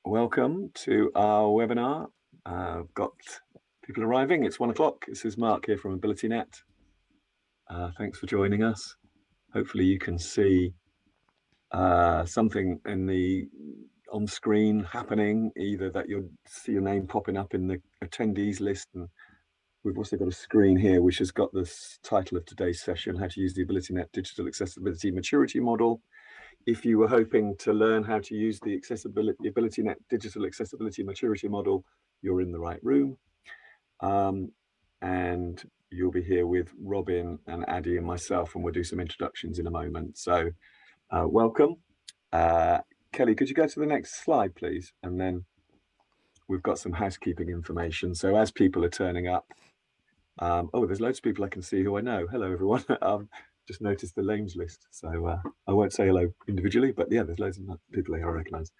Welcome to our webinar. I've got people arriving. It's 1 o'clock. This is Mark here from AbilityNet. Thanks for joining us. Hopefully you can see something on screen happening, either that you'll see your name popping up in the attendees list, and we've also got a screen here which has got this title of today's session, how to use the AbilityNet Digital Accessibility Maturity Model. If you were hoping to learn how to use the AbilityNet Digital Accessibility Maturity Model, you're in the right room. And you'll be here with Robin and Addy and myself, and we'll do some introductions in a moment. So welcome. Kelly, could you go to the next slide, please? And then we've got some housekeeping information. So as people are turning up, oh, there's loads of people I can see who I know. Hello, everyone. Just noticed the names list, so I won't say hello individually, but yeah, there's loads of people here I recognise.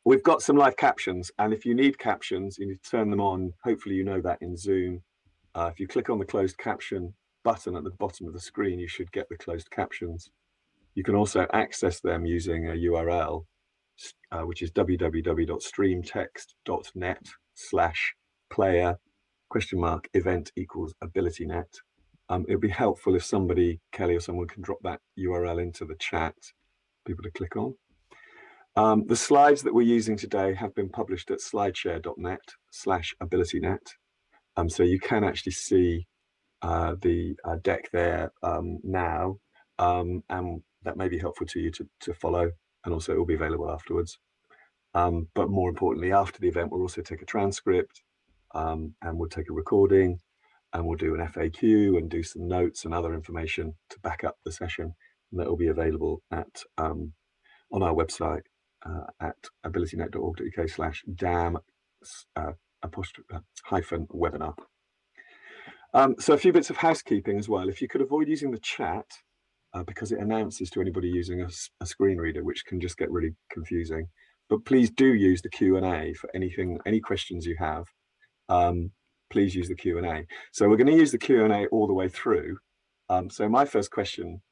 We've got some live captions, and if you need captions, you need to turn them on. Hopefully you know that in Zoom. If you click on the closed caption button at the bottom of the screen, you should get the closed captions. You can also access them using a URL, which is www.streamtext.net/player?event=AbilityNet. It'd be helpful if somebody, Kelly or someone, can drop that URL into the chat, people to click on. The slides that we're using today have been published at slideshare.net/AbilityNet. So you can actually see the deck there now, and that may be helpful to you to follow, and also it will be available afterwards. But more importantly, after the event, we'll also take a transcript, and we'll take a recording, and we'll do an FAQ and do some notes and other information to back up the session, and that will be available at on our website at abilitynet.org.uk/DAMM-webinar. So a few bits of housekeeping as well. If you could avoid using the chat, because it announces to anybody using a screen reader, which can just get really confusing. But please do use the Q&A for any questions you have. Please use the Q&A. So we're going to use the Q&A all the way through. So my first question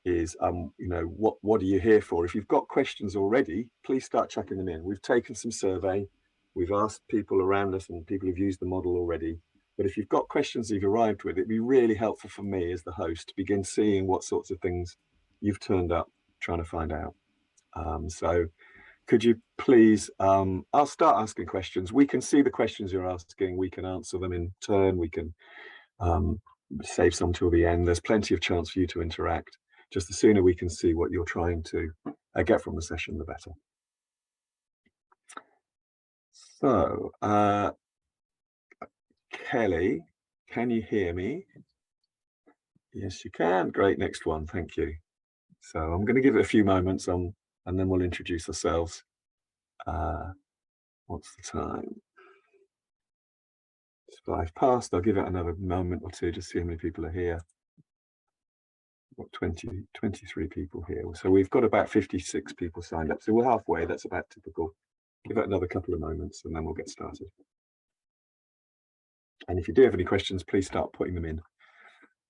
is, what are you here for? If you've got questions already, please start chucking them in. We've taken some survey. We've asked people around us and people who've used the model already. But if you've got questions you've arrived with, it'd be really helpful for me as the host to begin seeing what sorts of things you've turned up trying to find out. So could you please, I'll start asking questions. We can see the questions you're asking. We can answer them in turn. We can save some till the end. There's plenty of chance for you to interact. Just the sooner we can see what you're trying to get from the session, the better. So, Kelly, can you hear me? Yes, you can. Great. Next one. Thank you. So I'm going to give it a few moments and then we'll introduce ourselves. What's the time? It's 5 past. I'll give it another moment or two to see how many people are here. Got 23 people here. So we've got about 56 people signed up. So we're halfway. That's about typical. Give it another couple of moments and then we'll get started. And if you do have any questions, please start putting them in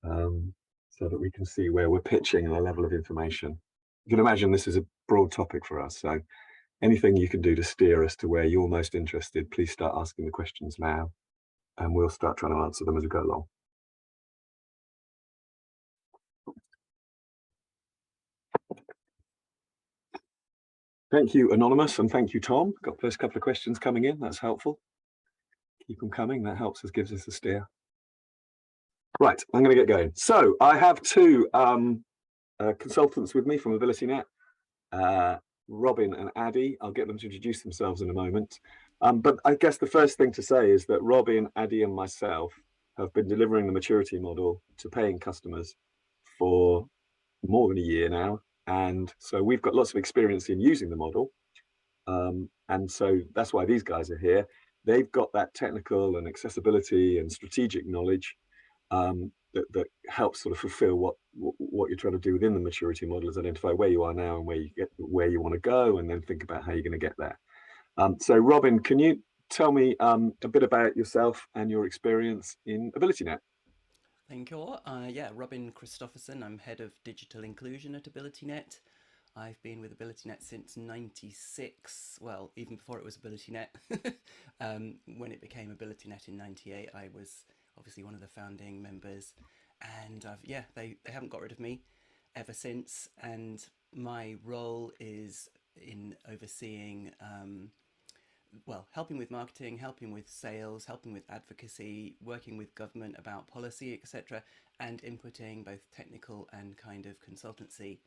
so that we can see where we're pitching and the level of information. You can imagine this is a broad topic for us. So anything you can do to steer us to where you're most interested, please start asking the questions now, and we'll start trying to answer them as we go along. Thank you, Anonymous, and thank you, Tom. Got the first couple of questions coming in. That's helpful. Keep them coming. That helps us, gives us a steer. Right, I'm going to get going. So I have two consultants with me from AbilityNet, Robin and Addy. I'll get them to introduce themselves in a moment. But I guess the first thing to say is that Robin, Addy, and myself have been delivering the maturity model to paying customers for more than a year now. And so we've got lots of experience in using the model. And so that's why these guys are here. They've got that technical and accessibility and strategic knowledge that helps sort of fulfill what you're trying to do within the maturity model, is identify where you are now and where you want to go, and then think about how you're going to get there. So Robin, can you tell me a bit about yourself and your experience in AbilityNet? Thank you. Yeah, Robin Christopherson. I'm head of digital inclusion at AbilityNet. I've been with AbilityNet since '96. Well, even before it was AbilityNet. When it became AbilityNet in '98, I was obviously one of the founding members, and they haven't got rid of me ever since. And my role is in overseeing, well, helping with marketing, helping with sales, helping with advocacy, working with government about policy, etc., and inputting both technical and kind of consultancy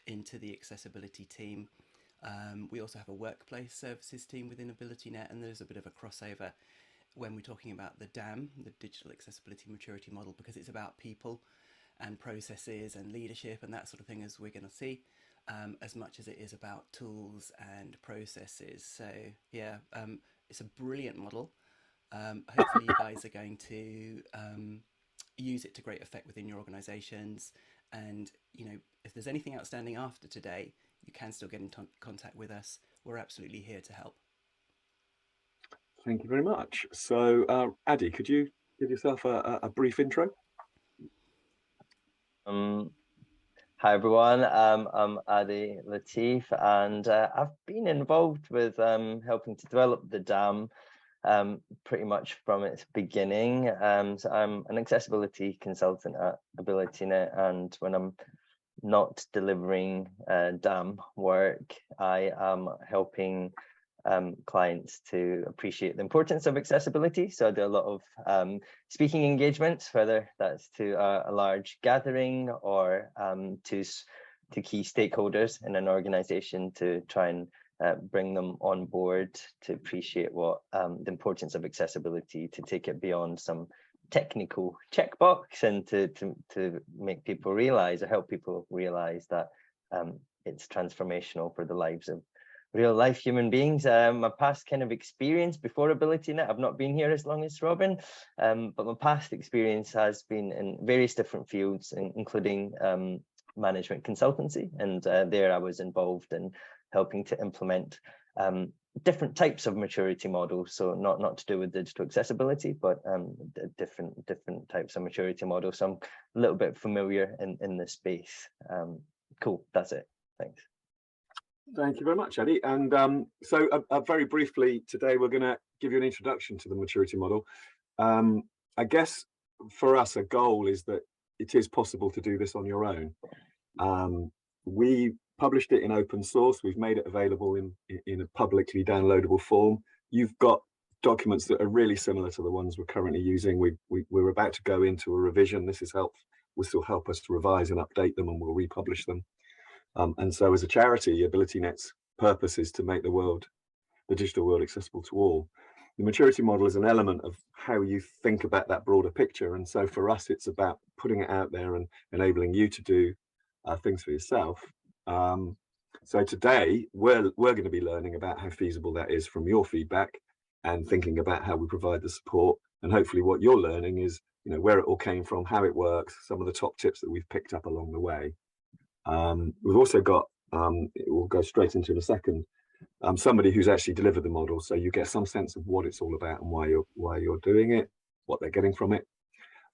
into the accessibility team. We also have a workplace services team within AbilityNet, and there's a bit of a crossover when we're talking about the DAMM, the Digital Accessibility Maturity Model, because it's about people and processes and leadership and that sort of thing, as we're going to see, as much as it is about tools and processes. So yeah, it's a brilliant model. Hopefully you guys are going to use it to great effect within your organizations. And, you know, if there's anything outstanding after today, you can still get in contact with us. We're absolutely here to help. Thank you very much. So, Addy, could you give yourself a brief intro? Hi everyone, I'm Adi Latif, and I've been involved with helping to develop the DAMM pretty much from its beginning. So I'm an accessibility consultant at AbilityNet, and when I'm not delivering DAMM work, I am helping clients to appreciate the importance of accessibility. So I do a lot of speaking engagements, whether that's to a large gathering or to key stakeholders in an organization, to try and bring them on board to appreciate what the importance of accessibility, to take it beyond some technical checkbox, and to make people realize, or help people realize, that it's transformational for the lives of real life human beings. My past kind of experience before AbilityNet, I've not been here as long as Robin, but my past experience has been in various different fields, including management consultancy, and there I was involved in helping to implement different types of maturity models. So not to do with digital accessibility, but different types of maturity models. So I'm a little bit familiar in this space. Cool, that's it. Thanks. Thank you very much, Eddie. And so very briefly today, we're going to give you an introduction to the maturity model. I guess for us, a goal is that it is possible to do this on your own. We published it in open source. We've made it available in a publicly downloadable form. You've got documents that are really similar to the ones we're currently using. We're about to go into a revision. This will still help us to revise and update them, and we'll republish them. And so as a charity, AbilityNet's purpose is to make the digital world accessible to all. The maturity model is an element of how you think about that broader picture. And so for us, it's about putting it out there and enabling you to do things for yourself. So today, we're going to be learning about how feasible that is from your feedback, and thinking about how we provide the support. And hopefully what you're learning is, you know, where it all came from, how it works, some of the top tips that we've picked up along the way. We've also got, we'll go straight into in a second, somebody who's actually delivered the model, so you get some sense of what it's all about and why you're doing it, what they're getting from it.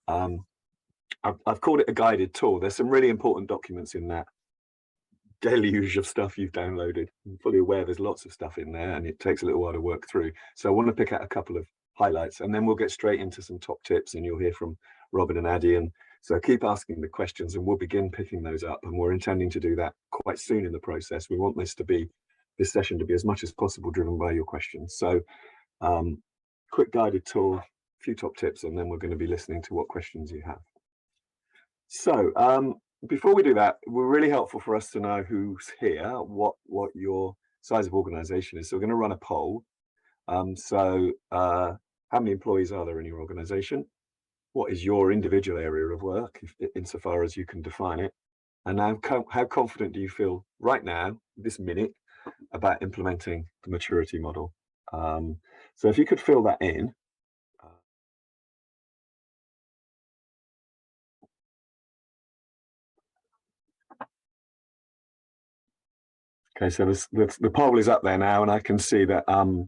I've called it a guided tour. There's some really important documents in that deluge of stuff you've downloaded. I'm fully aware there's lots of stuff in there, and it takes a little while to work through. So I want to pick out a couple of highlights, and then we'll get straight into some top tips, and you'll hear from Robin and Addy. And so keep asking the questions, and we'll begin picking those up. And we're intending to do that quite soon in the process. We want this session to be as much as possible driven by your questions. So quick guided tour, a few top tips, and then we're going to be listening to what questions you have. So before we do that, we're really helpful for us to know who's here, what your size of organization is. So we're going to run a poll. How many employees are there in your organization? What is your individual area of work, insofar as you can define it? And now, how confident do you feel right now, this minute, about implementing the maturity model? So if you could fill that in. Okay, so the poll is up there now, and I can see that how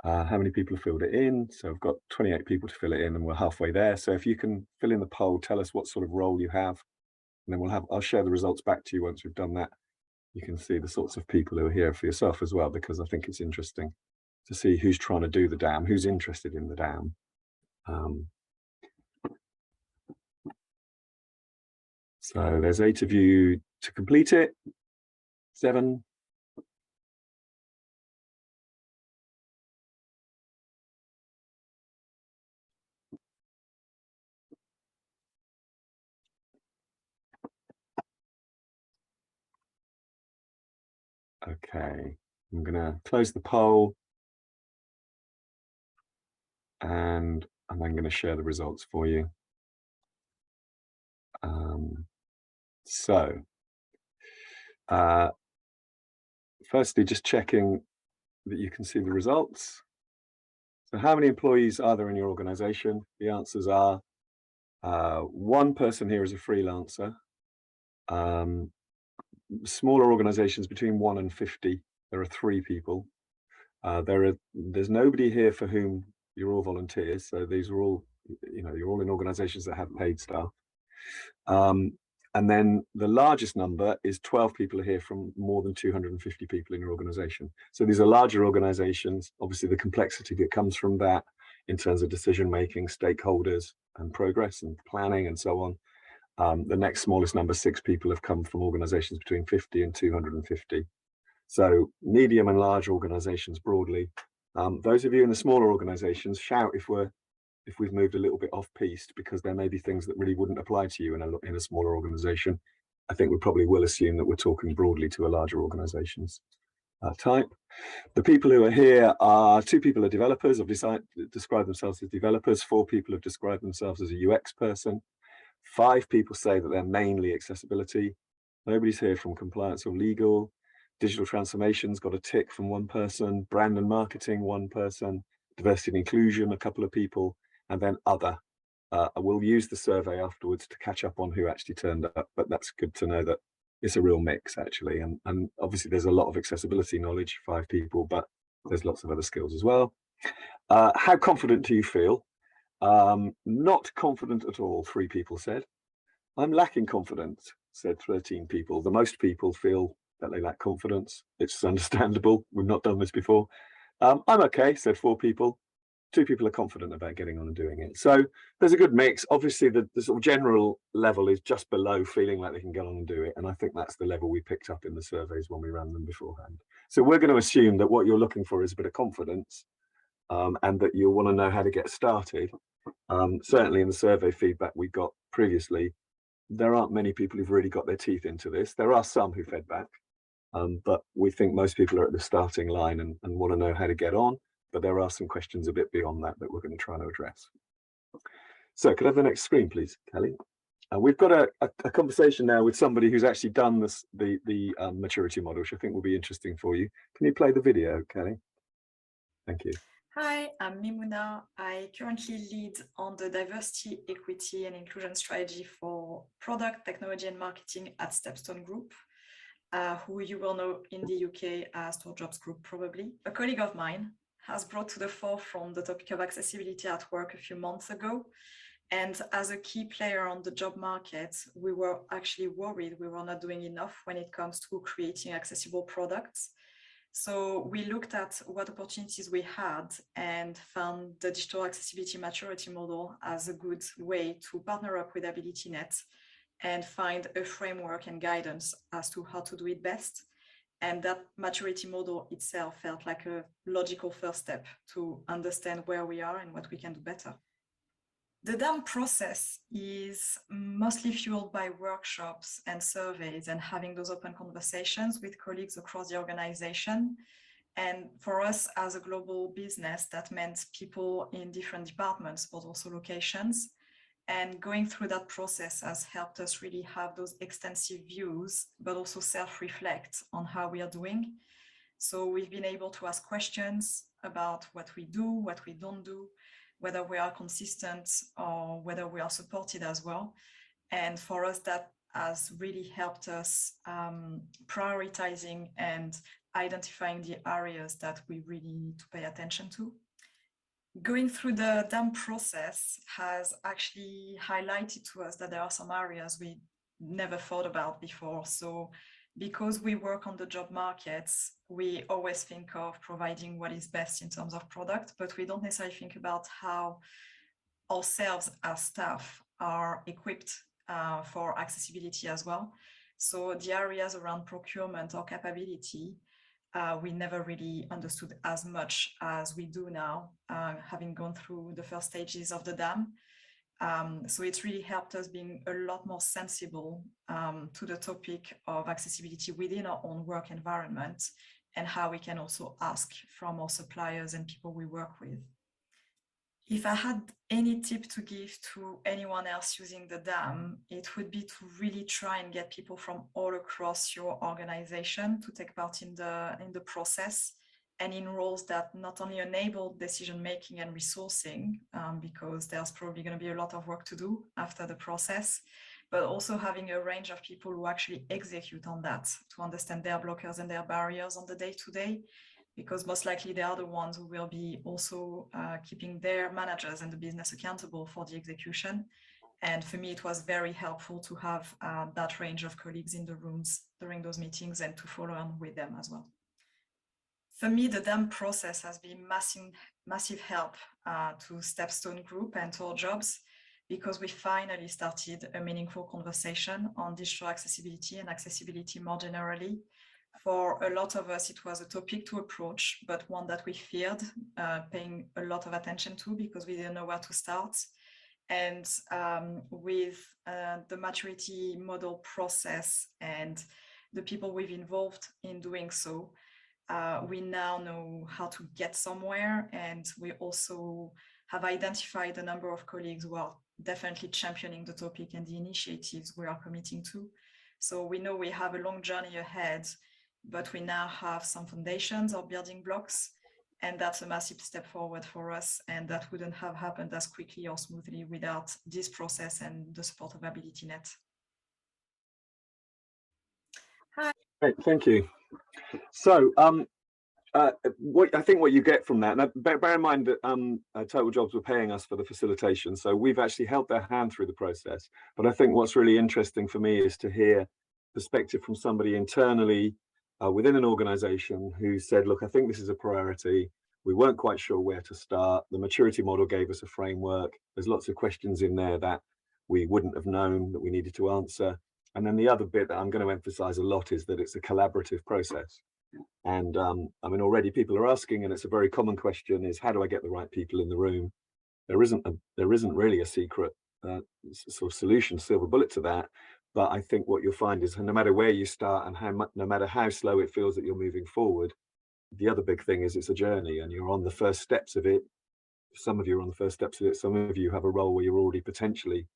many people have filled it in. So I've got 28 people to fill it in, and we're halfway there. So if you can fill in the poll, tell us what sort of role you have, and then I'll share the results back to you once we've done that. you can see the sorts of people who are here for yourself as well, because I think it's interesting to see who's trying to do the DAMM, who's interested in the DAMM. So there's 8 of you to complete it, 7. Okay, I'm going to close the poll, and I'm then going to share the results for you. Firstly, just checking that you can see the results. So how many employees are there in your organization? The answers are 1 person here is a freelancer. Smaller organizations between 1 and 50, there are 3 people. There's nobody here for whom you're all volunteers. So these are all, you're all in organizations that have paid staff. And then the largest number is 12 people are here from more than 250 people in your organization. So these are larger organizations. Obviously, the complexity that comes from that in terms of decision making, stakeholders, and progress and planning and so on. The next smallest number, 6 people, have come from organizations between 50 and 250. So medium and large organizations broadly. Those of you in the smaller organizations, shout if we've moved a little bit off piste, because there may be things that really wouldn't apply to you in a smaller organization. I think we probably will assume that we're talking broadly to a larger organization's type. The people who are here are 2 people are developers, have described themselves as developers. 4 people have described themselves as a UX person. 5 people say that they're mainly accessibility. Nobody's here from compliance or legal. Digital transformations got a tick from 1 person. Brand and marketing, 1 person. Diversity and inclusion, a couple of people. And then other. We'll use the survey afterwards to catch up on who actually turned up, but that's good to know that it's a real mix actually. And obviously there's a lot of accessibility knowledge, 5 people, but there's lots of other skills as well. How confident do you feel? Not confident at all, 3 people said. I'm lacking confidence, said 13 people. The most people feel that they lack confidence. It's understandable. We've not done this before. I'm okay, said 4 people. 2 people are confident about getting on and doing it. So there's a good mix. Obviously, the sort of general level is just below feeling like they can get on and do it. And I think that's the level we picked up in the surveys when we ran them beforehand. So we're going to assume that what you're looking for is a bit of confidence, and that you'll want to know how to get started. Certainly in the survey feedback we got previously, there aren't many people who've really got their teeth into this. There are some who fed back, but we think most people are at the starting line and want to know how to get on. But there are some questions a bit beyond that we're going to try to address. So could I have the next screen, please, Kelly? We've got a conversation now with somebody who's actually done the maturity model, which I think will be interesting for you. Can you play the video, Kelly? Thank you. Hi, I'm Mimuna. I currently lead on the diversity, equity, and inclusion strategy for product, technology, and marketing at Stepstone Group, who you will know in the UK as Tor Jobs Group, probably. A colleague of mine has brought to the forefront the topic of accessibility at work a few months ago. And as a key player on the job market, we were actually worried we were not doing enough when it comes to creating accessible products. So we looked at what opportunities we had and found the digital accessibility maturity model as a good way to partner up with AbilityNet and find a framework and guidance as to how to do it best. And that maturity model itself felt like a logical first step to understand where we are and what we can do better. The DAMM process is mostly fueled by workshops and surveys and having those open conversations with colleagues across the organization. And for us as a global business, that meant people in different departments, but also locations. And going through that process has helped us really have those extensive views, but also self-reflect on how we are doing. So we've been able to ask questions about what we do, what we don't do, whether we are consistent or whether we are supported as well. And for us, that has really helped us prioritizing and identifying the areas that we really need to pay attention to. Going through the DAMM process has actually highlighted to us that there are some areas we never thought about before. So because we work on the job markets, we always think of providing what is best in terms of product, but we don't necessarily think about how ourselves as staff are equipped for accessibility as well. So the areas around procurement or capability, we never really understood as much as we do now, having gone through the first stages of the DAMM. So it's really helped us being a lot more sensible to the topic of accessibility within our own work environment, and how we can also ask from our suppliers and people we work with. If I had any tip to give to anyone else using the DAMM, it would be to really try and get people from all across your organization to take part in the process, and in roles that not only enable decision-making and resourcing, because there's probably going to be a lot of work to do after the process, but also having a range of people who actually execute on that, to understand their blockers and their barriers on the day-to-day, because most likely they are the ones who will be also keeping their managers and the business accountable for the execution. And for me, it was very helpful to have that range of colleagues in the rooms during those meetings and to follow on with them as well. For me, the DAMM process has been massive help to Stepstone Group and to our jobs, because we finally started a meaningful conversation on digital accessibility and accessibility more generally. For a lot of us, it was a topic to approach, but one that we feared paying a lot of attention to because we didn't know where to start. And with the maturity model process and the people we've involved in doing so, we now know how to get somewhere. And we also have identified a number of colleagues who are definitely championing the topic and the initiatives we are committing to. So we know we have a long journey ahead, but we now have some foundations or building blocks, and that's a massive step forward for us, and that wouldn't have happened as quickly or smoothly without this process and the support of AbilityNet. Hi. Great, thank you. So I think what you get from that, now bear in mind that Total Jobs were paying us for the facilitation, so we've actually held their hand through the process. But I think what's really interesting for me is to hear perspective from somebody internally within an organization who said, look, I think this is a priority. We weren't quite sure where to start. The maturity model gave us a framework. There's lots of questions in there that we wouldn't have known that we needed to answer. And then the other bit that I'm going to emphasize a lot is that it's a collaborative process. And I mean, already people are asking, and it's a very common question, is how do I get the right people in the room? There isn't really a secret sort of solution, silver bullet to that. But I think what you'll find is no matter where you start and no matter how slow it feels that you're moving forward, the other big thing is it's a journey and you're on the first steps of it. Some of you are on the first steps of it. Some of you have a role where you're already potentially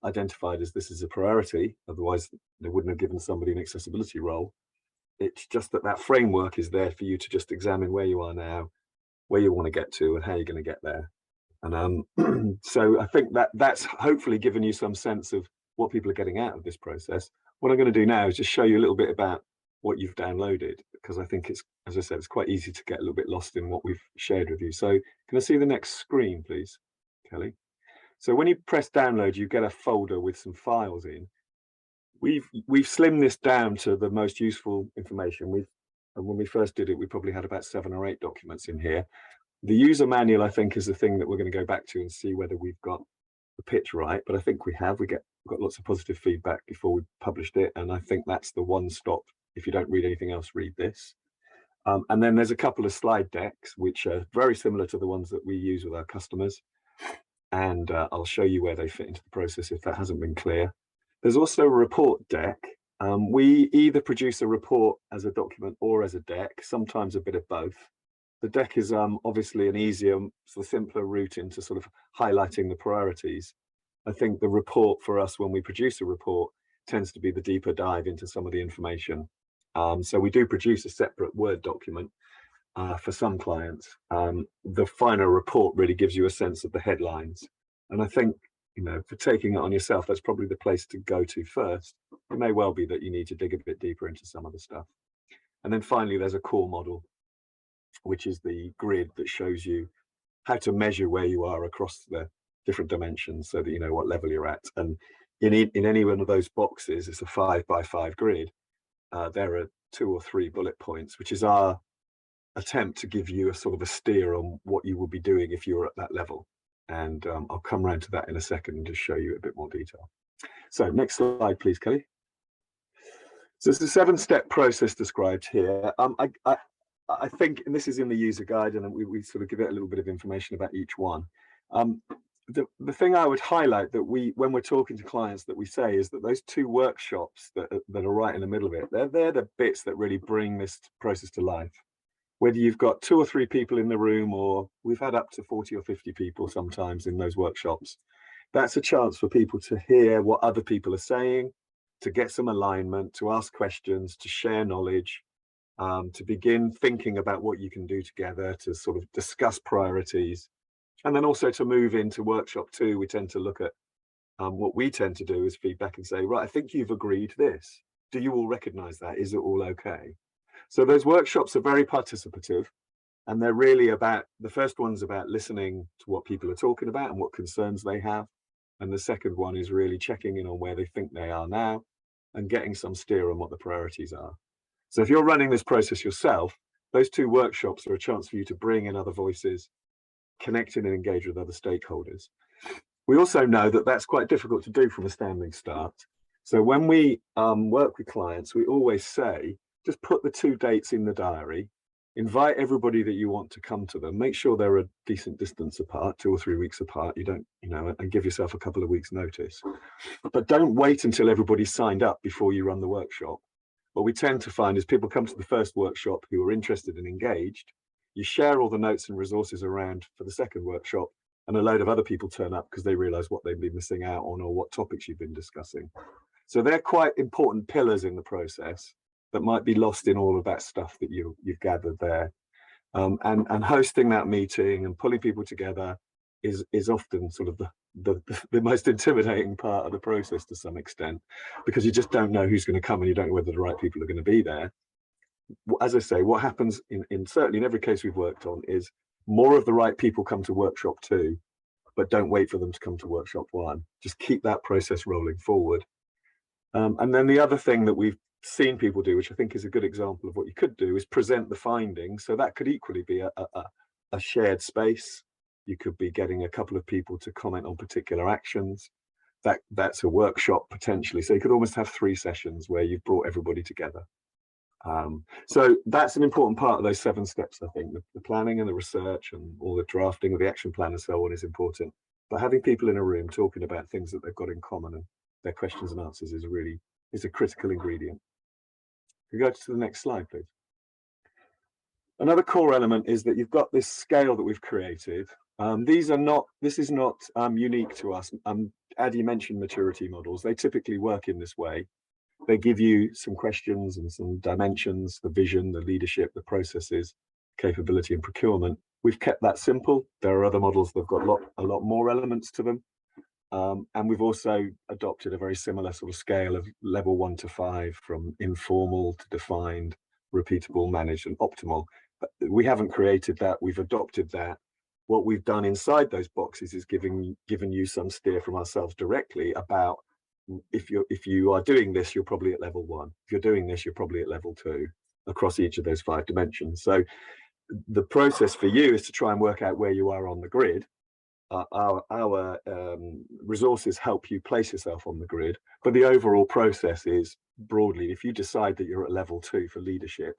identified as this is a priority. Otherwise, they wouldn't have given somebody an accessibility role. It's just that that framework is there for you to just examine where you are now, where you want to get to, and how you're going to get there. And so I think that that's hopefully given you some sense of what people are getting out of this process. What I'm going to do now is just show you a little bit about what you've downloaded, because I think it's, as I said, it's quite easy to get a little bit lost in what we've shared with you. So can I see the next screen, please, Kelly? So when you press download, you get a folder with some files in. We've slimmed this down to the most useful information. And when we first did it, we probably had about 7 or 8 documents in here. The user manual, I think, is the thing that we're going to go back to and see whether we've got the pitch right. But I think we have. We've got lots of positive feedback before we published it. And I think that's the one stop. If you don't read anything else, read this. And then there's a couple of slide decks, which are very similar to the ones that we use with our customers. And I'll show you where they fit into the process if that hasn't been clear. There's also a report deck. We either produce a report as a document or as a deck, sometimes a bit of both. The deck is obviously an easier, sort of simpler route into sort of highlighting the priorities. I think the report for us, when we produce a report, tends to be the deeper dive into some of the information. So we do produce a separate Word document for some clients. The final report really gives you a sense of the headlines. And I think, you know, for taking it on yourself, that's probably the place to go to first. It may well be that you need to dig a bit deeper into some of the stuff. And then finally, there's a core model, which is the grid that shows you how to measure where you are across the different dimensions so that you know what level you're at. And in any one of those boxes, it's a 5 by 5 grid. there are 2 or 3 bullet points, which is our attempt to give you a sort of a steer on what you will be doing if you're at that level. And I'll come around to that in a second and just show you a bit more detail. So next slide, please, Kelly. So it's a 7-step process described here. I think, and this is in the user guide, and we sort of give it a little bit of information about each one. The thing I would highlight that when we're talking to clients that we say is that those 2 workshops that are right in the middle of it, they're the bits that really bring this process to life. Whether you've got 2 or 3 people in the room, or we've had up to 40 or 50 people sometimes in those workshops, that's a chance for people to hear what other people are saying, to get some alignment, to ask questions, to share knowledge, to begin thinking about what you can do together, to sort of discuss priorities. And then also to move into workshop 2, we tend to look at what we tend to do is feedback and say, right, I think you've agreed this. Do you all recognize that? Is it all okay? So those workshops are very participative, and they're really about, the first one's about listening to what people are talking about and what concerns they have. And the second one is really checking in on where they think they are now and getting some steer on what the priorities are. So if you're running this process yourself, those 2 workshops are a chance for you to bring in other voices, connect in and engage with other stakeholders. We also know that that's quite difficult to do from a standing start. So when we work with clients, we always say, just put the 2 dates in the diary, invite everybody that you want to come to them, make sure they're a decent distance apart, 2 or 3 weeks apart, you don't, and give yourself a couple of weeks notice. But don't wait until everybody's signed up before you run the workshop. What we tend to find is people come to the first workshop who are interested and engaged, you share all the notes and resources around for the second workshop, and a load of other people turn up because they realize what they've been missing out on or what topics you've been discussing. So they're quite important pillars in the process that might be lost in all of that stuff that you've gathered there. And hosting that meeting and pulling people together is often sort of the most intimidating part of the process to some extent, because you just don't know who's going to come and you don't know whether the right people are going to be there. As I say, what happens certainly in every case we've worked on is more of the right people come to workshop 2, but don't wait for them to come to workshop 1. Just keep that process rolling forward. And then the other thing that we've seen people do, which I think is a good example of what you could do, is present the findings. So that could equally be a shared space. You could be getting a couple of people to comment on particular actions. That's a workshop potentially. So you could almost have 3 sessions where you've brought everybody together. So that's an important part of those 7 steps, I think. The planning and the research and all the drafting of the action plan and so on is important. But having people in a room talking about things that they've got in common and their questions and answers is a critical ingredient. Can we go to the next slide, please? Another core element is that you've got this scale that we've created. This is not unique to us. Adi mentioned maturity models. They typically work in this way. They give you some questions and some dimensions, the vision, the leadership, the processes, capability and procurement. We've kept that simple. There are other models that have got a lot more elements to them. And we've also adopted a very similar sort of scale of level 1 to 5, from informal to defined, repeatable, managed, and optimal. But we haven't created that, we've adopted that. What we've done inside those boxes is given you some steer from ourselves directly about if you are doing this, you're probably at level 1. If you're doing this, you're probably at level 2 across each of those 5 dimensions. So the process for you is to try and work out where you are on the grid. Our resources help you place yourself on the grid, but the overall process is broadly, if you decide that you're at level 2 for leadership,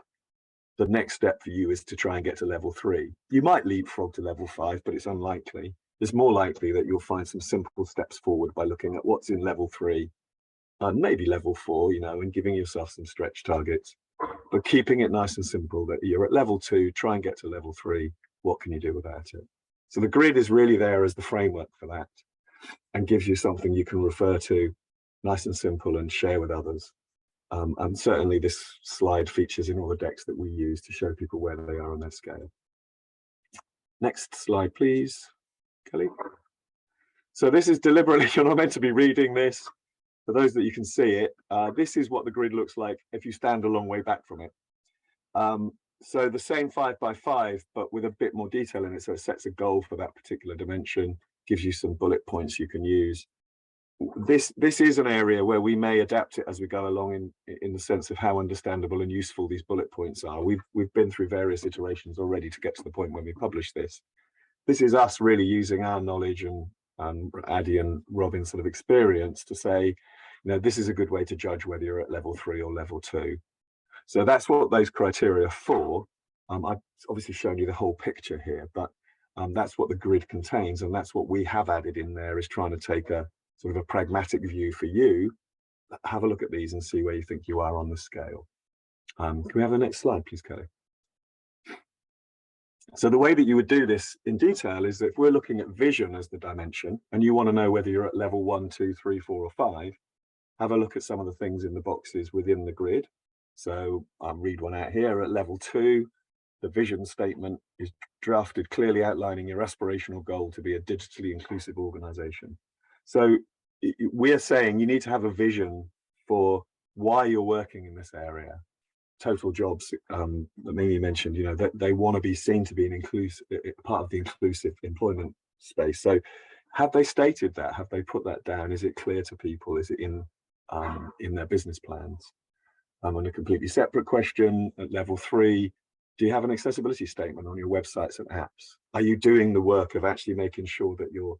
the next step for you is to try and get to level 3. You might leapfrog to level 5, but it's unlikely. It's more likely that you'll find some simple steps forward by looking at what's in level 3 and maybe level 4, and giving yourself some stretch targets, but keeping it nice and simple that you're at level 2, try and get to level 3. What can you do about it? So the grid is really there as the framework for that and gives you something you can refer to, nice and simple, and share with others. And certainly this slide features in all the decks that we use to show people where they are on their scale. Next slide, please, Kelly. So this is deliberately, you're not meant to be reading this. For those that you can see it, this is what the grid looks like if you stand a long way back from it. So the same 5 by 5, but with a bit more detail in it. So it sets a goal for that particular dimension, gives you some bullet points you can use. this is an area where we may adapt it as we go along in the sense of how understandable and useful these bullet points are. We've been through various iterations already to get to the point when we publish this. This is us really using our knowledge and Addy and Robin's sort of experience to say, you know, this is a good way to judge whether you're at level 3 or level 2. So that's what those criteria are for. I've obviously shown you the whole picture here, but that's what the grid contains, and that's what we have added in there, is trying to take a sort of a pragmatic view for you. Have a look at these and see where you think you are on the scale. Can we have the next slide, please, Kelly? So the way that you would do this in detail is that if we're looking at vision as the dimension, and you want to know whether you're at level 1, 2, 3, 4, or 5, have a look at some of the things in the boxes within the grid. So I'll read one out here. At level 2, the vision statement is drafted clearly outlining your aspirational goal to be a digitally inclusive organization. So we're saying you need to have a vision for why you're working in this area. Total Jobs that Mimi mentioned, you know, they want to be seen to be an inclusive part of the inclusive employment space. So have they stated that? Have they put that down? Is it clear to people? Is it in their business plans? On a completely separate question, at level 3, do you have an accessibility statement on your websites and apps? Are you doing the work of actually making sure that your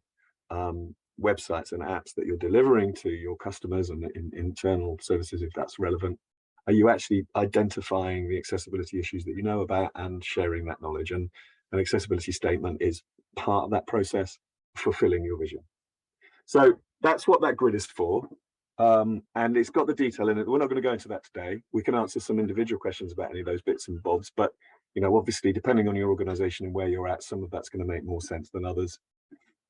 websites and apps that you're delivering to your customers and in internal services, if that's relevant, are you actually identifying the accessibility issues that you know about and sharing that knowledge? And an accessibility statement is part of that process, fulfilling your vision. So that's what that grid is for. And it's got the detail in it. We're not going to go into that today. We can answer some individual questions about any of those bits and bobs, but you know, obviously, depending on your organization and where you're at, some of that's going to make more sense than others.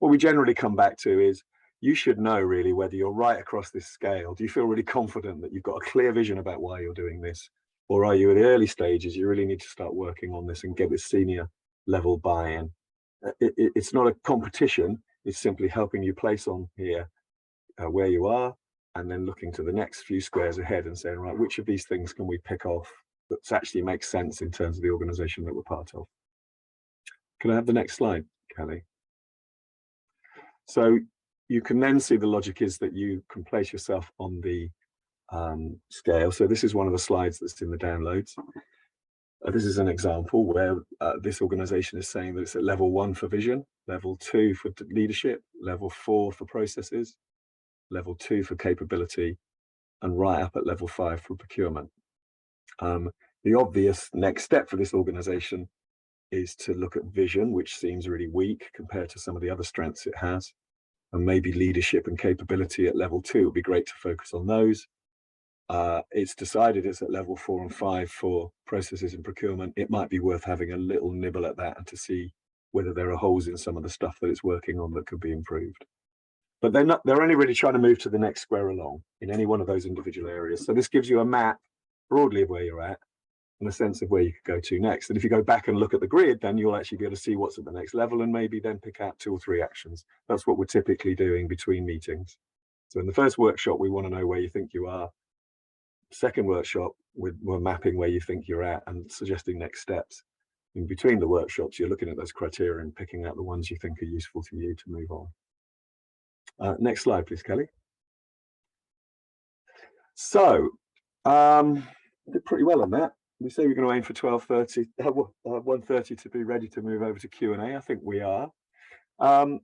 What we generally come back to is you should know really whether you're right across this scale. Do you feel really confident that you've got a clear vision about why you're doing this? Or are you at the early stages, you really need to start working on this and get this senior level buy-in? It's not a competition, it's simply helping you place on here where you are, and then looking to the next few squares ahead and saying, right, which of these things can we pick off that actually makes sense in terms of the organization that we're part of? Can I have the next slide, Kelly? So you can then see the logic is that you can place yourself on the scale. So this is one of the slides that's in the downloads. This is an example where this organization is saying that it's at level 1 for vision, level 2 for leadership, level 4 for processes, level 2 for capability, and right up at level 5 for procurement. The obvious next step for this organization is to look at vision, which seems really weak compared to some of the other strengths it has, and maybe leadership and capability at level 2. It would be great to focus on those. It's decided it's at level 4 and 5 for processes and procurement. It might be worth having a little nibble at that and to see whether there are holes in some of the stuff that it's working on that could be improved. But they're only really trying to move to the next square along in any one of those individual areas. So this gives you a map broadly of where you're at and a sense of where you could go to next. And if you go back and look at the grid, then you'll actually be able to see what's at the next level and maybe then pick out 2 or 3 actions. That's what we're typically doing between meetings. So in the first workshop, we want to know where you think you are. Second workshop, we're mapping where you think you're at and suggesting next steps. In between the workshops, you're looking at those criteria and picking out the ones you think are useful to you to move on. Next slide, please, Kelly. So, did pretty well on that. We say we're going to aim for 12:30, 1:30 to be ready to move over to Q&A. I think we are. I'm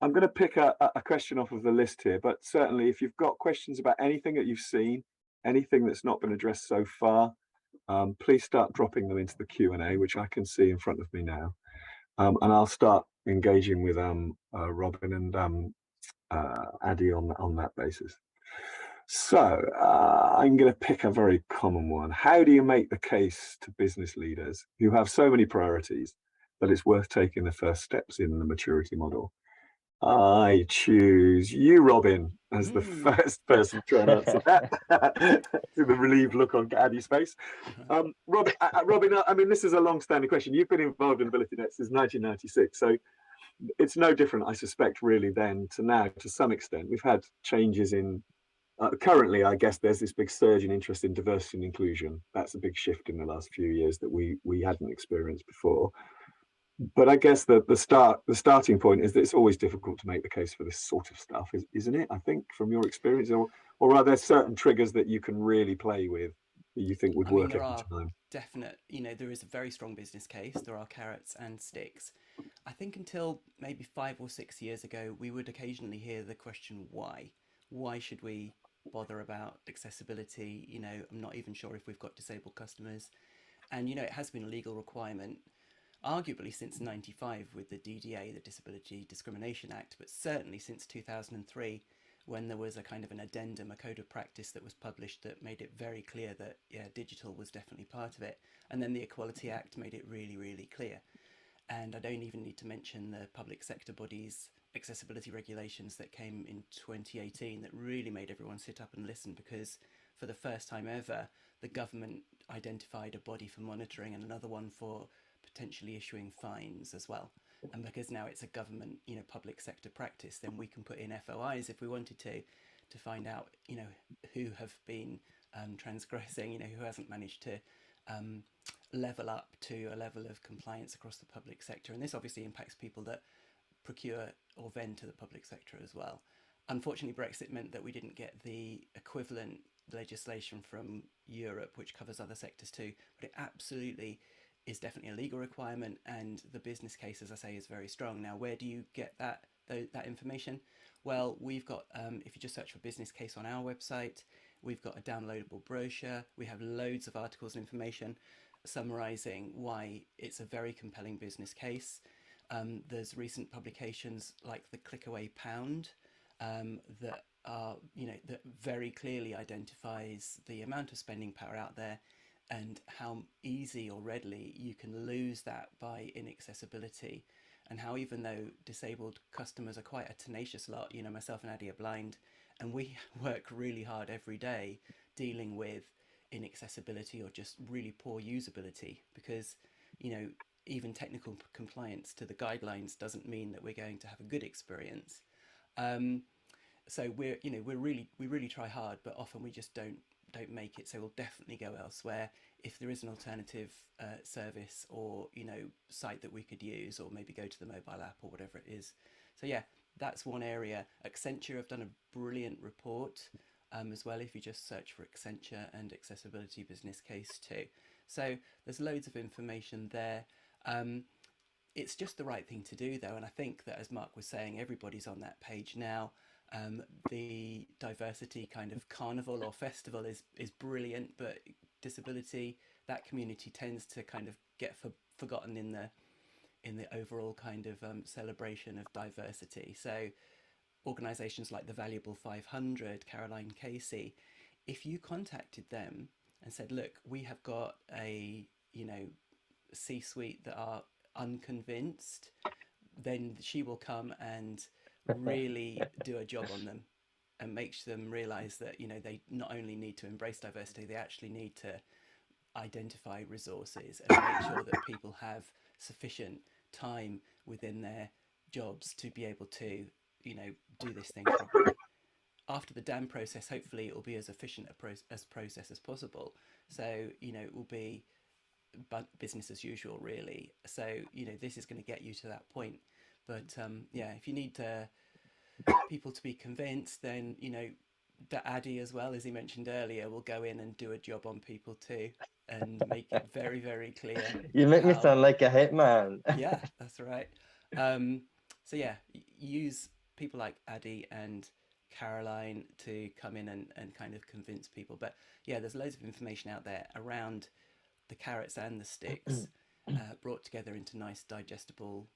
going to pick a question off of the list here, but certainly if you've got questions about anything that you've seen, anything that's not been addressed so far, please start dropping them into the Q&A, which I can see in front of me now. And I'll start engaging with Robin and Addy on that basis. So I'm going to pick a very common one. How do you make the case to business leaders who have so many priorities that it's worth taking the first steps in the maturity model? I choose you, Robin, as the first person to try and answer that. To the relieved look on Addy's face. Robin, I mean, this is a long-standing question. You've been involved in AbilityNet since 1996, so it's no different, I suspect, really, then to now, to some extent. We've had changes in, currently, I guess there's this big surge in interest in diversity and inclusion. That's a big shift in the last few years that we hadn't experienced before. But I guess the starting point is that it's always difficult to make the case for this sort of stuff, isn't it? I think from your experience, or are there certain triggers that you can really play with that you think would I mean, work there every are time? definite, there is a very strong business case. There are carrots and sticks. I think until maybe 5 or 6 years ago, we would occasionally hear the question, why? Why should we bother about accessibility? I'm not even sure if we've got disabled customers. And, it has been a legal requirement, arguably since 95 with the DDA, the Disability Discrimination Act, but certainly since 2003, when there was a kind of an addendum, a code of practice that was published that made it very clear that, yeah, digital was definitely part of it. And then the Equality Act made it really, really clear. And I don't even need to mention the public sector bodies' accessibility regulations that came in 2018 that really made everyone sit up and listen, because for the first time ever, the government identified a body for monitoring and another one for potentially issuing fines as well. And because now it's a government, public sector practice, then we can put in FOIs if we wanted to find out, who have been transgressing, who hasn't managed to level up to a level of compliance across the public sector. And this obviously impacts people that procure or vend to the public sector as well. Unfortunately, Brexit meant that we didn't get the equivalent legislation from Europe, which covers other sectors too, but it absolutely is definitely a legal requirement, and the business case, as I say, is very strong. Now, where do you get that information? Well, we've got, if you just search for business case on our website, we've got a downloadable brochure. We have loads of articles and information summarising why it's a very compelling business case. There's recent publications like the Clickaway Pound that are, that very clearly identifies the amount of spending power out there and how easy or readily you can lose that by inaccessibility, and how even though disabled customers are quite a tenacious lot, myself and Addy are blind, and we work really hard every day dealing with inaccessibility or just really poor usability, because even technical compliance to the guidelines doesn't mean that we're going to have a good experience. So we really try hard, but often we just don't make it. So we'll definitely go elsewhere if there is an alternative service or site that we could use, or maybe go to the mobile app or whatever it is. So yeah, that's one area. Accenture have done a brilliant report as well, if you just search for Accenture and accessibility business case too. So there's loads of information there. It's just the right thing to do though, and I think that, as Mark was saying, everybody's on that page now. The diversity kind of carnival or festival is brilliant, but disability, that community tends to kind of get forgotten in the overall kind of celebration of diversity. So organisations like the Valuable 500, Caroline Casey, if you contacted them and said, look, we have got a C-suite that are unconvinced, then she will come and really do a job on them and makes them realise that they not only need to embrace diversity, they actually need to identify resources and make sure that people have sufficient time within their jobs to be able to do this thing properly. After the DAMM process, hopefully it will be as efficient a process as possible. So it will be business as usual, really. So this is going to get you to that point. But yeah, if you need people to be convinced, then that Addy, as well as he mentioned earlier, will go in and do a job on people too, and make it very, very clear. You make me sound like a hitman. Yeah, that's right. So yeah, use people like Addy and Caroline to come in and kind of convince people. But yeah, there's loads of information out there around the carrots and the sticks, brought together into nice digestible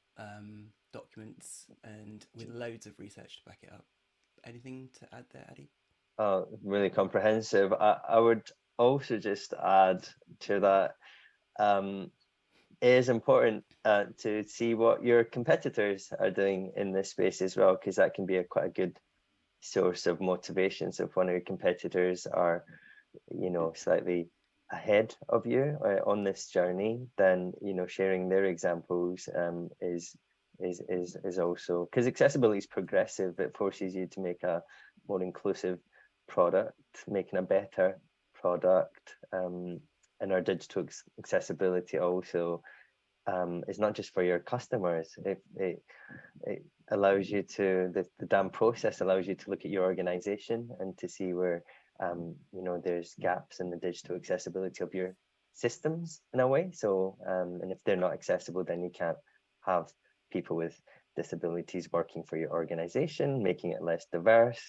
documents, and with loads of research to back it up. Anything to add there, Addy? Oh, really comprehensive. I would also just add to that, it is important to see what your competitors are doing in this space as well, because that can be quite a good source of motivation. So if one of your competitors are, slightly ahead of you on this journey, then sharing their examples is also, because accessibility is progressive. It forces you to make a more inclusive product, making a better product, and our digital accessibility also is not just for your customers. It allows you to, the DAMM process allows you to look at your organization and to see where you know, there's gaps in the digital accessibility of your systems in a way. So and if they're not accessible, then you can't have people with disabilities working for your organization, making it less diverse,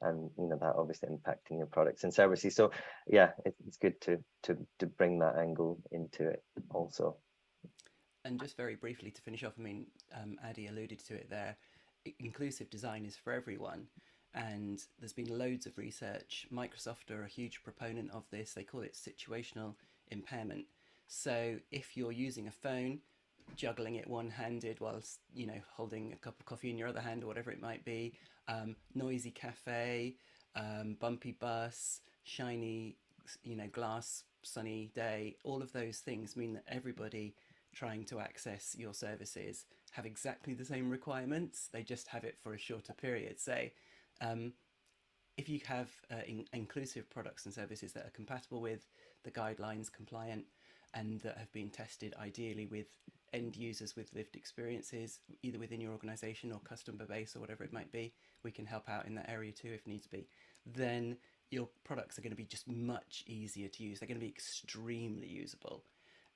and you know, that obviously impacting your products and services. So yeah, it's good to bring that angle into it also. And just very briefly to finish off, I mean, Adi alluded to it there, inclusive design is for everyone. And there's been loads of research. Microsoft are a huge proponent of this. They call it situational impairment. So if you're using a phone, juggling it one-handed whilst, you know, holding a cup of coffee in your other hand or whatever it might be, noisy cafe, bumpy bus, shiny, you know, glass, sunny day, all of those things mean that everybody trying to access your services have exactly the same requirements. They just have it for a shorter period. So if you have inclusive products and services that are compatible with the guidelines, compliant, and that have been tested ideally with end users with lived experiences, either within your organization or customer base or whatever it might be, we can help out in that area too if needs be, then your products are going to be just much easier to use. They're going to be extremely usable.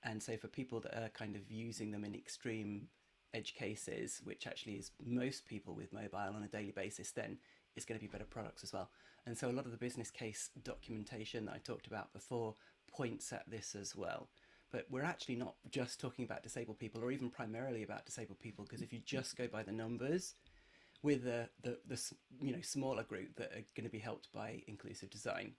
And so for people that are kind of using them in extreme edge cases, which actually is most people with mobile on a daily basis, then it's going to be better products as well. And so a lot of the business case documentation that I talked about before points at this as well. But we're actually not just talking about disabled people, or even primarily about disabled people, because if you just go by the numbers, with the you know, smaller group that are going to be helped by inclusive design,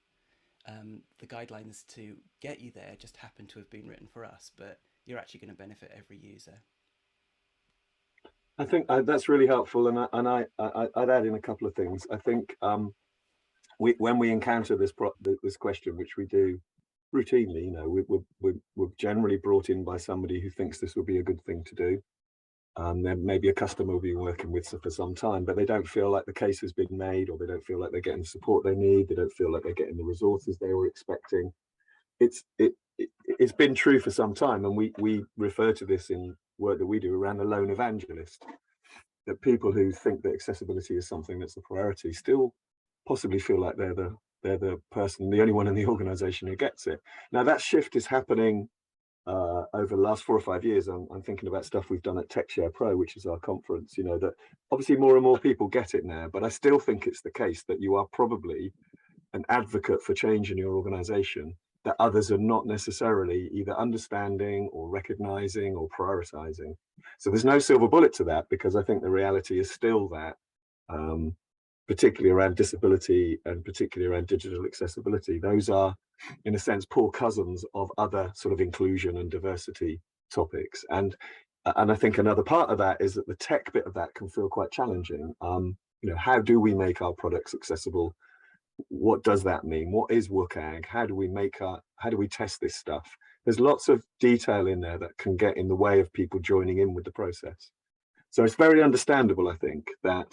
the guidelines to get you there just happen to have been written for us, but you're actually going to benefit every user. I think that's really helpful, and I'd add in a couple of things. I think when we encounter this question, which we do routinely, you know, we're generally brought in by somebody who thinks this would be a good thing to do. There may be a customer we'll be working with for some time, but they don't feel like the case has been made, or they don't feel like they're getting the support they need. They don't feel like they're getting the resources they were expecting. It's been true for some time, and we refer to this in work that we do around the lone evangelist, that people who think that accessibility is something that's a priority still possibly feel like they're the person, the only one in the organization who gets it. Now that shift is happening over the last 4 or 5 years. I'm thinking about stuff we've done at TechShare Pro, which is our conference, you know, that obviously more and more people get it now, but I still think it's the case that you are probably an advocate for change in your organization that others are not necessarily either understanding or recognizing or prioritizing. So there's no silver bullet to that, because I think the reality is still that, particularly around disability and particularly around digital accessibility, those are, in a sense, poor cousins of other sort of inclusion and diversity topics. And I think another part of that is that the tech bit of that can feel quite challenging. You know, how do we make our products accessible? What does that mean? What is WCAG? How do we test this stuff? There's lots of detail in there that can get in the way of people joining in with the process. So it's very understandable, I think, that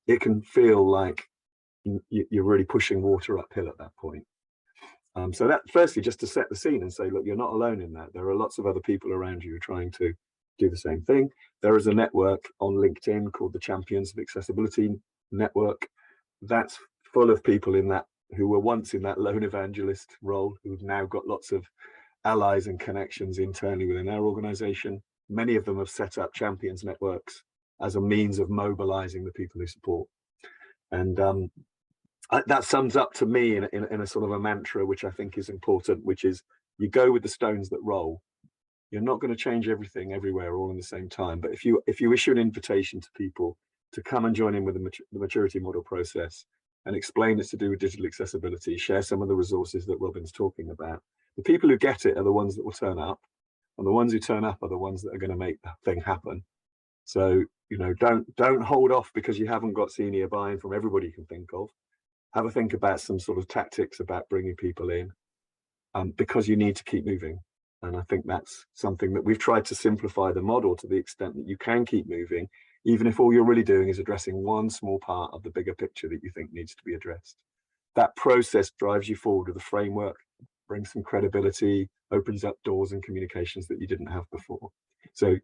it can feel like you're really pushing water uphill at that point. So that, firstly, just to set the scene and say, look, you're not alone in that. There are lots of other people around you trying to do the same thing. There is a network on LinkedIn called the Champions of Accessibility Network. That's full of people in that who were once in that lone evangelist role, who've now got lots of allies and connections internally within our organization. Many of them have set up champions networks as a means of mobilizing the people who support. And that sums up to me in a sort of a mantra, which I think is important, which is you go with the stones that roll. You're not going to change everything everywhere all in the same time. But if you issue an invitation to people to come and join in with the maturity model process and explain it's to do with digital accessibility, share some of the resources that Robin's talking about, the people who get it are the ones that will turn up, and the ones who turn up are the ones that are going to make that thing happen. So, you know, don't hold off because you haven't got senior buy-in from everybody you can think of. Have a think about some sort of tactics about bringing people in, because you need to keep moving. And I think that's something that we've tried to simplify the model to the extent that you can keep moving, even if all you're really doing is addressing one small part of the bigger picture that you think needs to be addressed. That process drives you forward with a framework, brings some credibility, opens up doors and communications that you didn't have before. So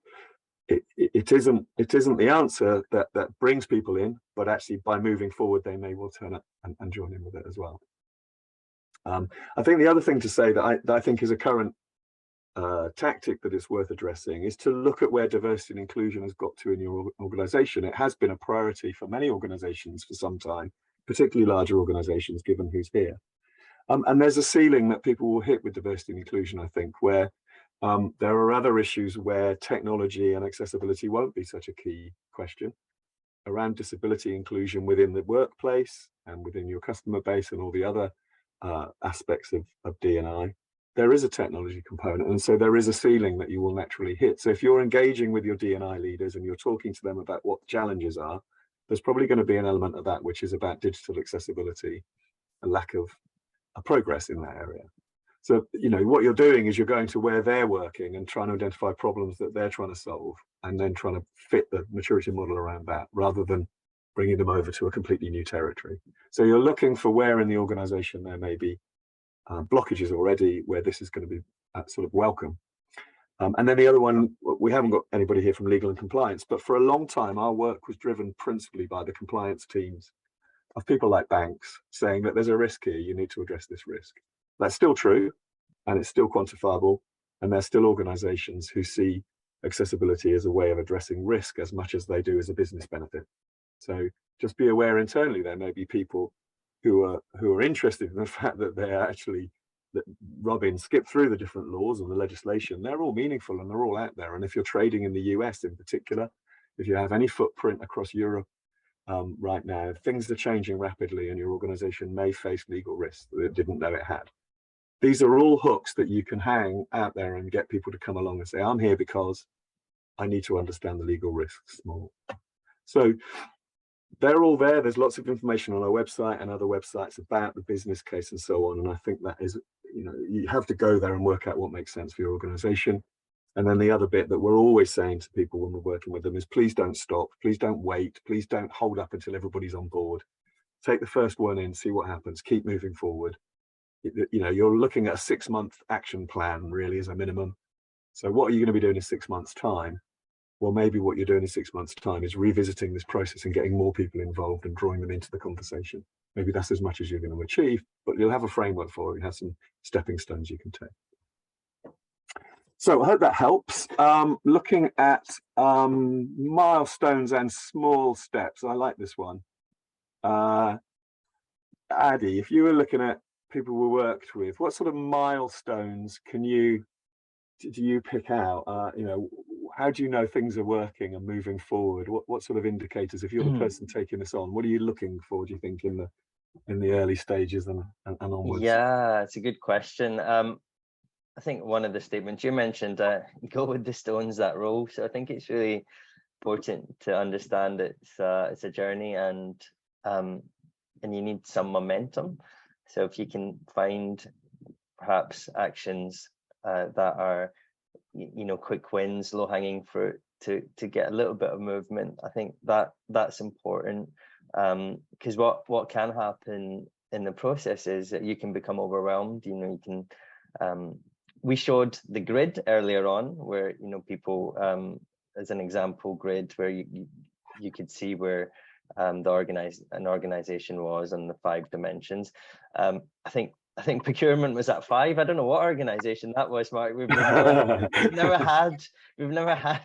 it isn't the answer that brings people in, but actually by moving forward, they may well turn up and join in with it as well. I think the other thing to say that I think is a current tactic that is worth addressing is to look at where diversity and inclusion has got to in your organization. It has been a priority for many organizations for some time, particularly larger organizations, given who's here. And there's a ceiling that people will hit with diversity and inclusion, I think, where there are other issues where technology and accessibility won't be such a key question. Around disability inclusion within the workplace and within your customer base and all the other aspects of D&I, there is a technology component, and so there is a ceiling that you will naturally hit. So if you're engaging with your D&I leaders and you're talking to them about what the challenges are, there's probably going to be an element of that which is about digital accessibility, a lack of progress in that area. So, you know, what you're doing is you're going to where they're working and trying to identify problems that they're trying to solve, and then trying to fit the maturity model around that, rather than bringing them over to a completely new territory. So you're looking for where in the organization there may be blockages already, where this is going to be sort of welcome. And then the other one, we haven't got anybody here from legal and compliance, but for a long time, our work was driven principally by the compliance teams of people like banks saying that there's a risk here, you need to address this risk. That's still true, and it's still quantifiable, and there's still organizations who see accessibility as a way of addressing risk as much as they do as a business benefit. So just be aware internally there may be people who are interested in the fact that they're actually, that Robin skipped through the different laws and the legislation. They're all meaningful and they're all out there. And if you're trading in the US in particular, if you have any footprint across Europe right now, things are changing rapidly and your organization may face legal risks that it didn't know it had. These are all hooks that you can hang out there and get people to come along and say, I'm here because I need to understand the legal risks more. So they're all there. There's lots of information on our website and other websites about the business case and so on. And I think that is, you know, you have to go there and work out what makes sense for your organization. And then the other bit that we're always saying to people when we're working with them is, please don't stop, please don't wait, please don't hold up until everybody's on board. Take the first one in, see what happens, keep moving forward. You know, you're looking at a 6-month action plan really as a minimum. So what are you going to be doing in 6 months' time? Well, maybe what you're doing in 6 months' time is revisiting this process and getting more people involved and drawing them into the conversation. Maybe that's as much as you're going to achieve, but you'll have a framework for it. You have some stepping stones you can take. So I hope that helps. Looking at milestones and small steps. I like this one. Addy, if you were looking at people we worked with, what sort of milestones do you pick out? You know, how do you know things are working and moving forward? What sort of indicators, if you're the person taking this on, what are you looking for, do you think, in the early stages and onwards? Yeah, it's a good question. I think one of the statements you mentioned, go with the stones that roll. So I think it's really important to understand it's a journey, and you need some momentum. So if you can find perhaps actions that are, you know, quick wins, low hanging fruit to get a little bit of movement, I think that's important, because what can happen in the process is that you can become overwhelmed. You know, you can we showed the grid earlier on where, you know, people as an example grid where you could see where an organization was on the 5 dimensions. I think procurement was at 5. I don't know what organization that was, Mark. We've never had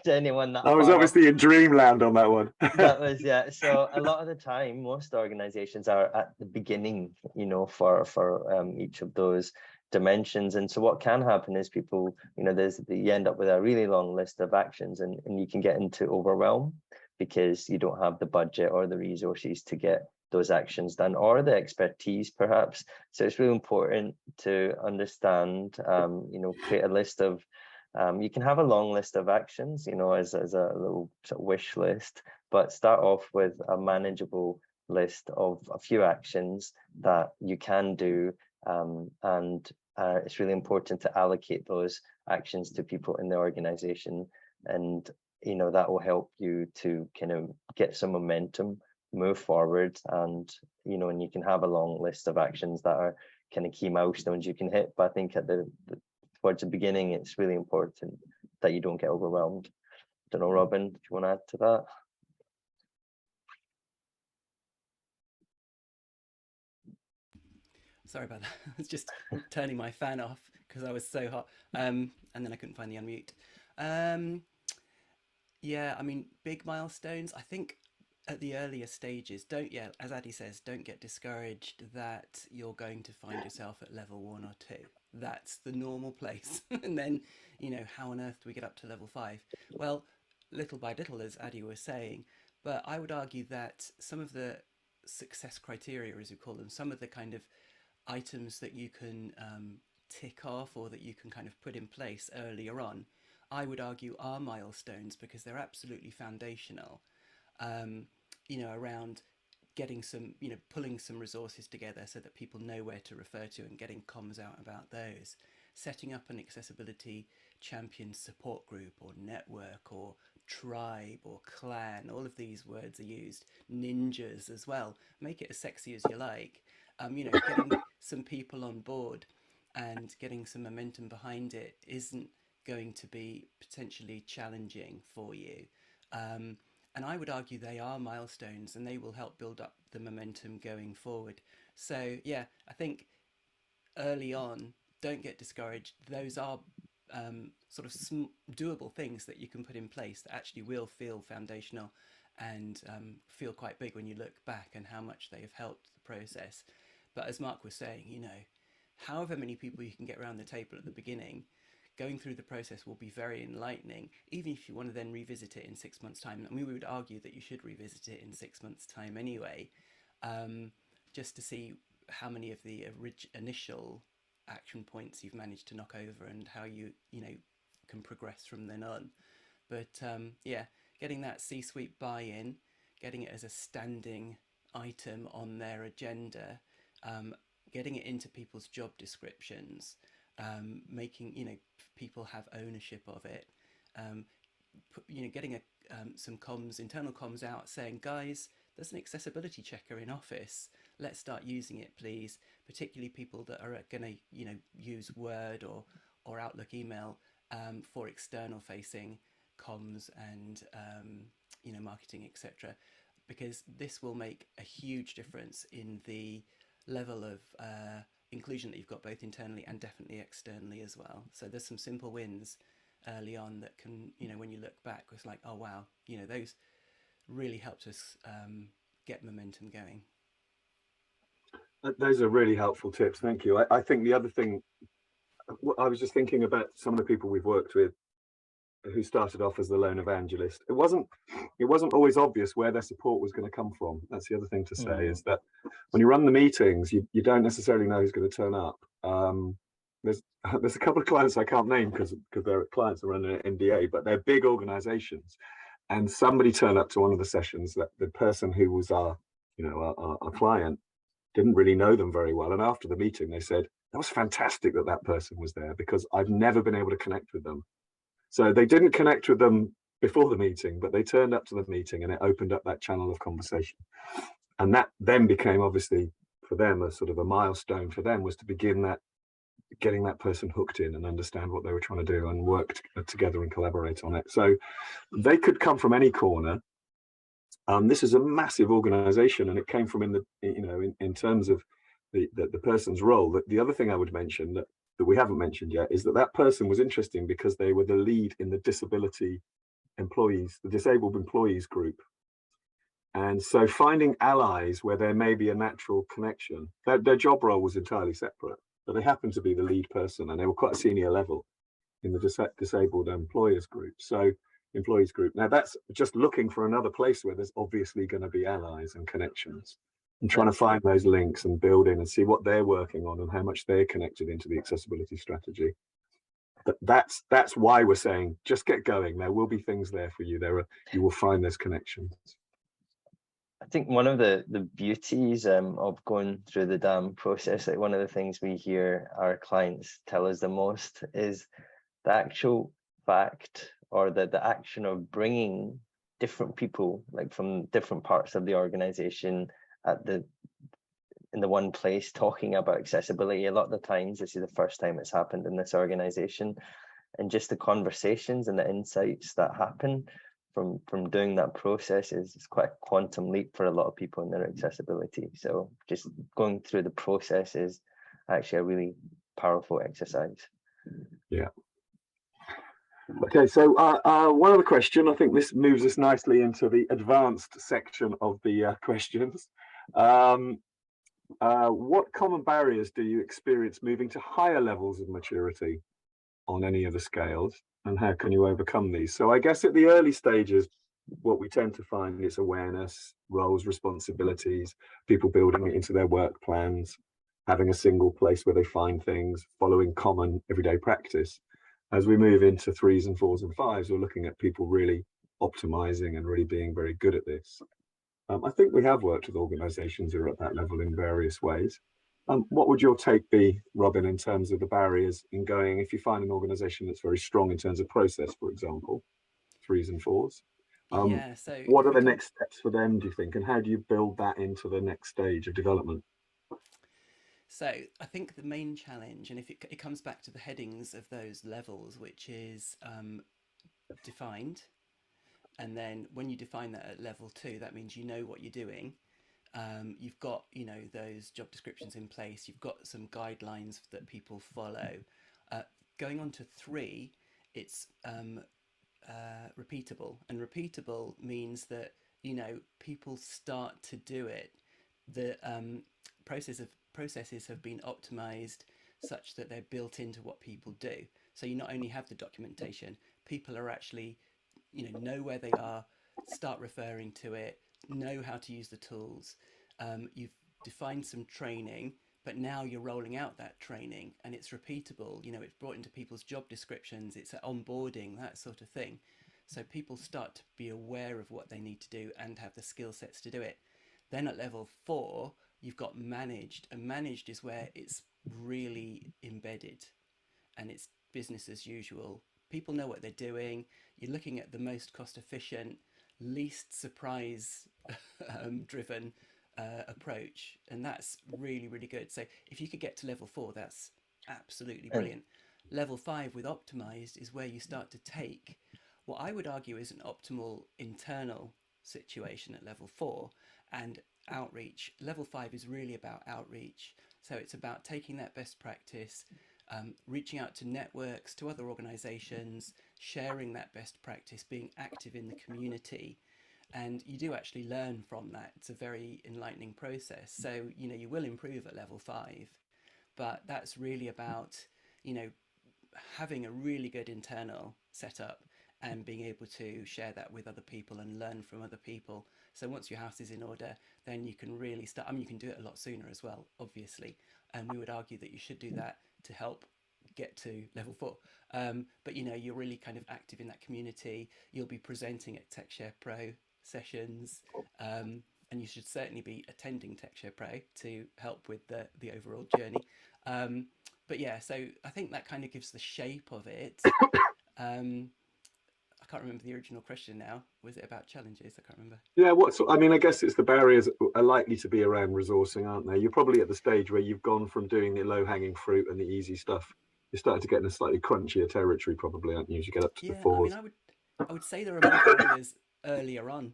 anyone that. I was obviously in dreamland on that one. That was, yeah. So a lot of the time, most organizations are at the beginning, you know, for each of those dimensions. And so what can happen is people, you know, you end up with a really long list of actions, and you can get into overwhelm because you don't have the budget or the resources to get those actions done, or the expertise perhaps. So it's really important to understand, you know, create a list of, you can have a long list of actions, you know, as a little sort of wish list, but start off with a manageable list of a few actions that you can do, and it's really important to allocate those actions to people in the organization, and you know that will help you to kind of get some momentum, move forward, and you know, and you can have a long list of actions that are kind of key milestones you can hit. But I think at towards the beginning, it's really important that you don't get overwhelmed. Don't know, Robin, do you want to add to that? Sorry about that. I was just turning my fan off because I was so hot, and then I couldn't find the unmute. Yeah, I mean, big milestones. I think at the earlier stages, as Addy says, don't get discouraged that you're going to find yourself at level 1 or 2. That's the normal place. And then, how on earth do we get up to level 5? Well, little by little, as Addy was saying, but I would argue that some of the success criteria, as we call them, some of the kind of items that you can tick off or that you can kind of put in place earlier on, I would argue are milestones, because they're absolutely foundational, around getting some, pulling some resources together so that people know where to refer to and getting comms out about those, setting up an accessibility champion support group or network or tribe or clan. All of these words are used. Ninjas as well. Make it as sexy as you like. Getting some people on board and getting some momentum behind it isn't going to be potentially challenging for you. And I would argue they are milestones, and they will help build up the momentum going forward. So yeah, I think early on, don't get discouraged. Those are sort of doable things that you can put in place that actually will feel foundational and feel quite big when you look back and how much they have helped the process. But as Mark was saying, however many people you can get around the table at the beginning, going through the process will be very enlightening, even if you want to then revisit it in 6 months' time. I mean, we would argue that you should revisit it in 6 months' time anyway, just to see how many of the initial action points you've managed to knock over and how you can progress from then on. But yeah, getting that C-suite buy-in, getting it as a standing item on their agenda, getting it into people's job descriptions, making people have ownership of it, getting some comms, internal comms out saying, guys, there's an accessibility checker in Office, let's start using it, please. Particularly people that are going to use Word or Outlook email for external facing comms and marketing, etc., because this will make a huge difference in the level of inclusion that you've got both internally and definitely externally as well. So there's some simple wins early on that can, when you look back, it's like, oh wow, those really helped us get momentum going. Those are really helpful tips. Thank you. I think the other thing, I was just thinking about some of the people we've worked with who started off as the lone evangelist. It wasn't always obvious where their support was going to come from. That's the other thing to say, is that when you run the meetings, you don't necessarily know who's going to turn up. There's a couple of clients I can't name because their clients are running an NDA, but they're big organizations. And somebody turned up to one of the sessions that the person who was our client didn't really know them very well. And after the meeting, they said, that was fantastic that person was there, because I've never been able to connect with them. So they didn't connect with them before the meeting, but they turned up to the meeting and it opened up that channel of conversation. And that then became, obviously, for them, a sort of a milestone for them, was to begin getting that person hooked in and understand what they were trying to do and work together and collaborate on it. So they could come from any corner. This is a massive organization, and it came from in terms of the person's role. The other thing I would mention that we haven't mentioned yet is that person was interesting because they were the lead in the disability employees, the disabled employees group. And so finding allies where there may be a natural connection, their job role was entirely separate, but they happened to be the lead person, and they were quite a senior level in the disabled employers group. So employees group. Now that's just looking for another place where there's obviously going to be allies and connections, and trying to find those links and build in and see what they're working on and how much they're connected into the accessibility strategy. But that's why we're saying just get going. There will be things there for you. You will find those connections. I think one of the beauties of going through the DAMM process, like one of the things we hear our clients tell us the most, is the actual fact, or the action of bringing different people, like from different parts of the organization in the one place, talking about accessibility. A lot of the times, this is the first time it's happened in this organization. just the conversations and the insights that happen from doing that process is quite a quantum leap for a lot of people in their accessibility. So just going through the process is actually a really powerful exercise. Yeah. Okay, so one other question, I think this moves us nicely into the advanced section of the questions. What common barriers do you experience moving to higher levels of maturity on any of the scales, and how can you overcome these? So I guess at the early stages, what we tend to find is awareness, roles, responsibilities, people building it into their work plans, having a single place where they find things, following common everyday practice. As we move into 3s and 4s and 5s, we're looking at people really optimizing and really being very good at this. I think we have worked with organizations who are at that level in various ways. What would your take be, Robin, in terms of the barriers in going, if you find an organization that's very strong in terms of process, for example, 3s and 4s? Yeah, so What are the next steps for them, do you think, and how do you build that into the next stage of development? So I think the main challenge, and if it comes back to the headings of those levels, which is defined, and then when you define that at level 2, that means you know what you're doing. You've got, you know, those job descriptions in place. You've got some guidelines that people follow. Going on to 3, it's repeatable, and repeatable means that, you know, people start to do it. The processes have been optimized such that they're built into what people do. So you not only have the documentation, people are actually, you know where they are, start referring to it, know how to use the tools. You've defined some training, but now you're rolling out that training and it's repeatable. You know, it's brought into people's job descriptions, it's onboarding, that sort of thing. So people start to be aware of what they need to do and have the skill sets to do it. Then at level 4, you've got managed, and managed is where it's really embedded and it's business as usual. People know what they're doing. You're looking at the most cost efficient, least surprise driven approach, and that's really, really good. So if you could get to level 4, that's absolutely brilliant. Level 5 with optimized is where you start to take what I would argue is an optimal internal situation at level 4 and outreach. Level 5 is really about outreach. So it's about taking that best practice, reaching out to networks, to other organizations, sharing that best practice, being active in the community. And you do actually learn from that. It's a very enlightening process. So, you know, you will improve at level 5, but that's really about, you know, having a really good internal setup and being able to share that with other people and learn from other people. So once your house is in order, then you can really start. I mean, you can do it a lot sooner as well, obviously. And we would argue that you should do that to help get to level 4. But, you know, you're really kind of active in that community. You'll be presenting at TechShare Pro sessions, and you should certainly be attending TechShare Pro to help with the overall journey. But yeah, so I think that kind of gives the shape of it. I can't remember the original question now. Was it about challenges? I can't remember. Yeah, I mean, I guess it's the barriers are likely to be around resourcing, aren't they? You're probably at the stage where you've gone from doing the low-hanging fruit and the easy stuff. You're starting to get in a slightly crunchier territory, probably, aren't you, as you get up to the 4s? I mean, I would say there are more barriers earlier on,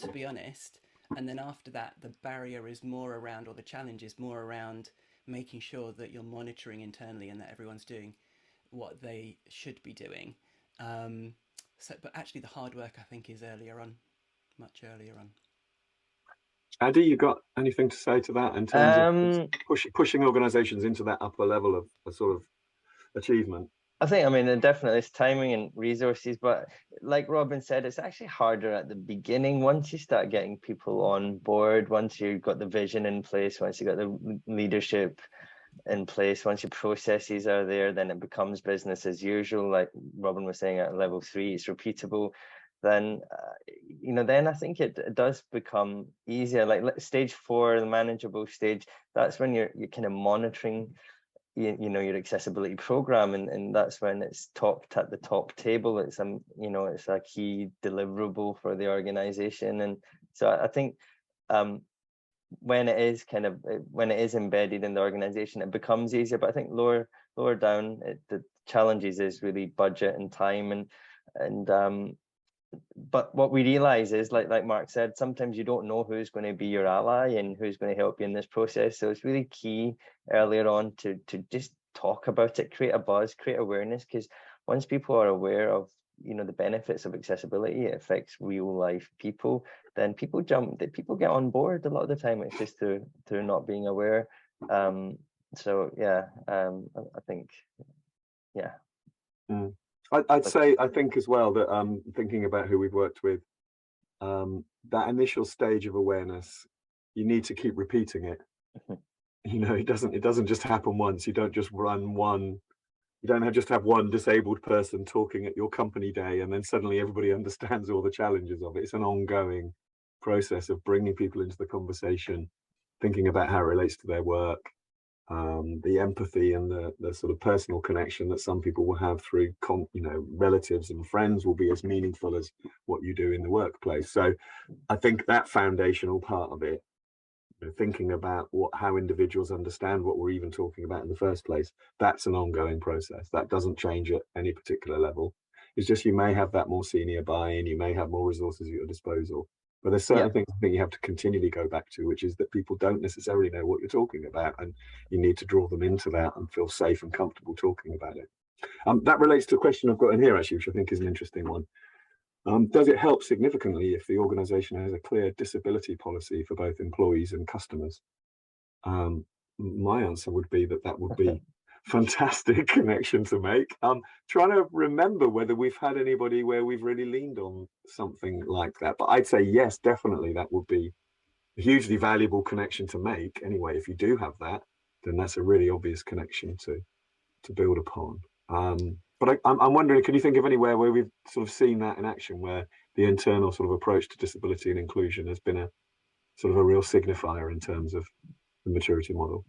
to be honest. And then after that, the barrier is more around, or the challenge is more around making sure that you're monitoring internally and that everyone's doing what they should be doing. But actually the hard work, I think, is earlier on, much earlier on. Andy, you got anything to say to that in terms of pushing organizations into that upper level of a sort of achievement? I think, I mean, definitely it's timing and resources, but like Robin said, it's actually harder at the beginning. Once you start getting people on board, once you've got the vision in place, once you've got the leadership in place, once your processes are there, then it becomes business as usual. Like Robin was saying, at level 3, it's repeatable. Then, you know, then I think it does become easier. Like stage 4, the manageable stage, that's when you're kind of monitoring you know, your accessibility program, and that's when it's topped at the top table. It's you know, it's a key deliverable for the organization. And so I think when it is embedded in the organization, it becomes easier. But I think lower down, challenges is really budget and time, and but what we realize is, like Mark said, sometimes you don't know who's going to be your ally and who's going to help you in this process. So it's really key earlier on to just talk about it, create a buzz, create awareness, because once people are aware of, you know, the benefits of accessibility, it affects real life people, then people get on board. A lot of the time it's just through not being aware. So yeah, I think, yeah. I'd say, I think as well that thinking about who we've worked with, that initial stage of awareness, you need to keep repeating it. You know, it doesn't just happen once. You don't just run one, you don't just have one disabled person talking at your company day and then suddenly everybody understands all the challenges of it. It's an ongoing process of bringing people into the conversation, thinking about how it relates to their work, the empathy and the sort of personal connection that some people will have through relatives and friends will be as meaningful as what you do in the workplace. So I think that foundational part of it, you know, thinking about how individuals understand what we're even talking about in the first place, that's an ongoing process. That doesn't change at any particular level. It's just you may have that more senior buy-in, you may have more resources at your disposal, but there's certain things I think you have to continually go back to, which is that people don't necessarily know what you're talking about, and you need to draw them into that and feel safe and comfortable talking about it. That relates to a question I've got in here, actually, which I think is an interesting one. Does it help significantly if the organization has a clear disability policy for both employees and customers? My answer would be that would be fantastic connection to make. Trying to remember whether we've had anybody where we've really leaned on something like that, but I'd say yes, definitely that would be a hugely valuable connection to make. Anyway, if you do have that, then that's a really obvious connection to build upon. But I'm wondering, can you think of anywhere where we've sort of seen that in action, where the internal sort of approach to disability and inclusion has been a sort of a real signifier in terms of the maturity model?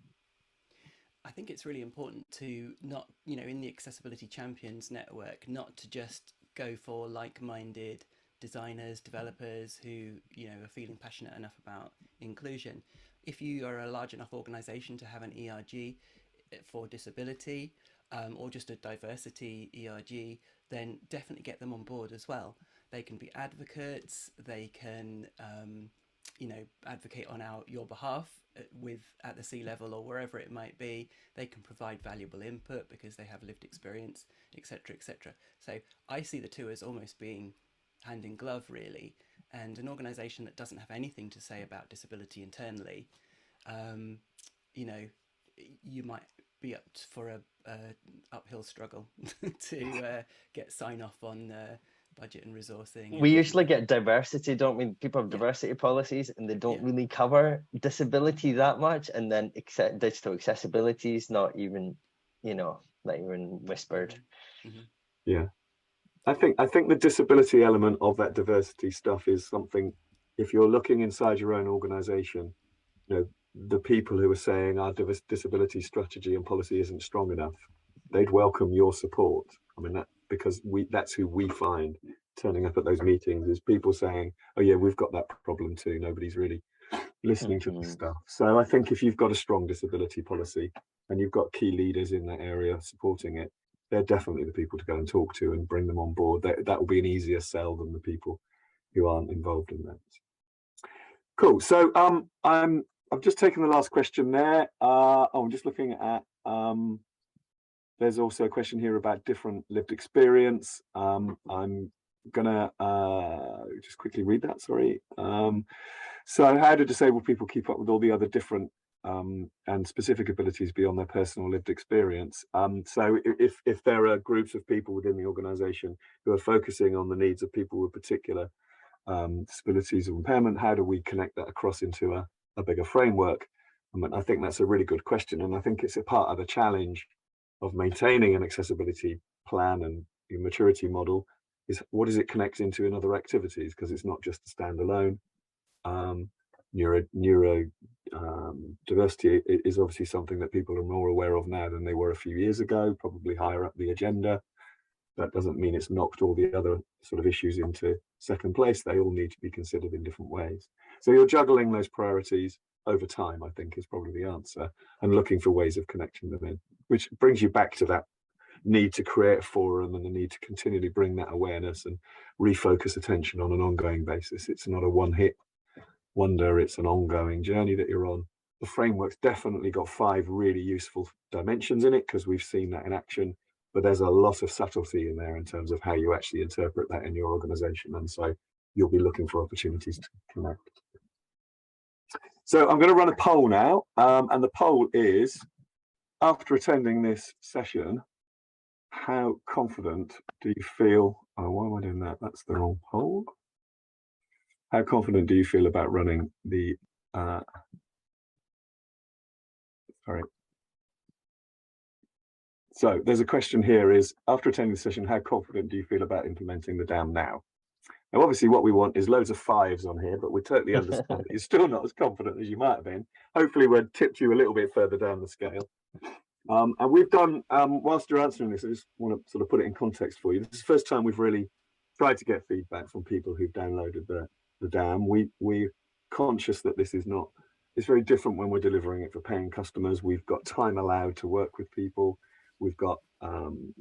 I think it's really important to not, you know, in the Accessibility Champions network, not to just go for like-minded designers, developers who, you know, are feeling passionate enough about inclusion. If you are a large enough organization to have an ERG for disability, or just a diversity ERG, then definitely get them on board as well. They can be advocates, they can you know, advocate on your behalf at the C-level or wherever it might be. They can provide valuable input because they have lived experience, etc., etc. So I see the two as almost being hand in glove, really. And an organisation that doesn't have anything to say about disability internally, you know, you might be up for a uphill struggle to get sign off on budget and resourcing. We usually get diversity, don't we? People have diversity policies and they don't really cover disability that much, and then digital accessibility is not even, you know, not even whispered. Yeah, I think the disability element of that diversity stuff is something, if you're looking inside your own organization, you know, the people who are saying our disability strategy and policy isn't strong enough, they'd welcome your support. I mean, because that's who we find turning up at those meetings, is people saying, oh yeah, we've got that problem too, nobody's really listening to this stuff. So I think if you've got a strong disability policy and you've got key leaders in that area supporting it, they're definitely the people to go and talk to and bring them on board. That will be an easier sell than the people who aren't involved in that. Cool. So I've just taken the last question there. I'm just looking at, there's also a question here about different lived experience. I'm gonna just quickly read that, sorry. So how do disabled people keep up with all the other different and specific abilities beyond their personal lived experience? So if there are groups of people within the organization who are focusing on the needs of people with particular disabilities or impairment, how do we connect that across into a bigger framework? I think that's a really good question, and I think it's a part of the challenge of maintaining an accessibility plan and your maturity model is, what does it connect into in other activities? Because it's not just a standalone. Neuro diversity is obviously something that people are more aware of now than they were a few years ago, probably higher up the agenda. That doesn't mean it's knocked all the other sort of issues into second place. They all need to be considered in different ways. So you're juggling those priorities over time, I think, is probably the answer, and looking for ways of connecting them in, which brings you back to that need to create a forum and the need to continually bring that awareness and refocus attention on an ongoing basis. It's not a one-hit wonder, it's an ongoing journey that you're on. The framework's definitely got 5 really useful dimensions in it because we've seen that in action, but there's a lot of subtlety in there in terms of how you actually interpret that in your organization. And so you'll be looking for opportunities to connect. So I'm going to run a poll now, and the poll is, after attending this session, how confident do you feel? Oh, why am I doing that? That's the wrong poll. How confident do you feel about running the, sorry. So there's a question here is, after attending the session, how confident do you feel about implementing the DAMM now? Now, obviously what we want is loads of 5s on here, but we totally understand that you're still not as confident as you might have been. Hopefully we've tipped you a little bit further down the scale. And we've done, whilst you're answering this, I just want to sort of put it in context for you. This is the first time we've really tried to get feedback from people who've downloaded the DAMM. We're conscious that this is not, it's very different when we're delivering it for paying customers. We've got time allowed to work with people. We've got,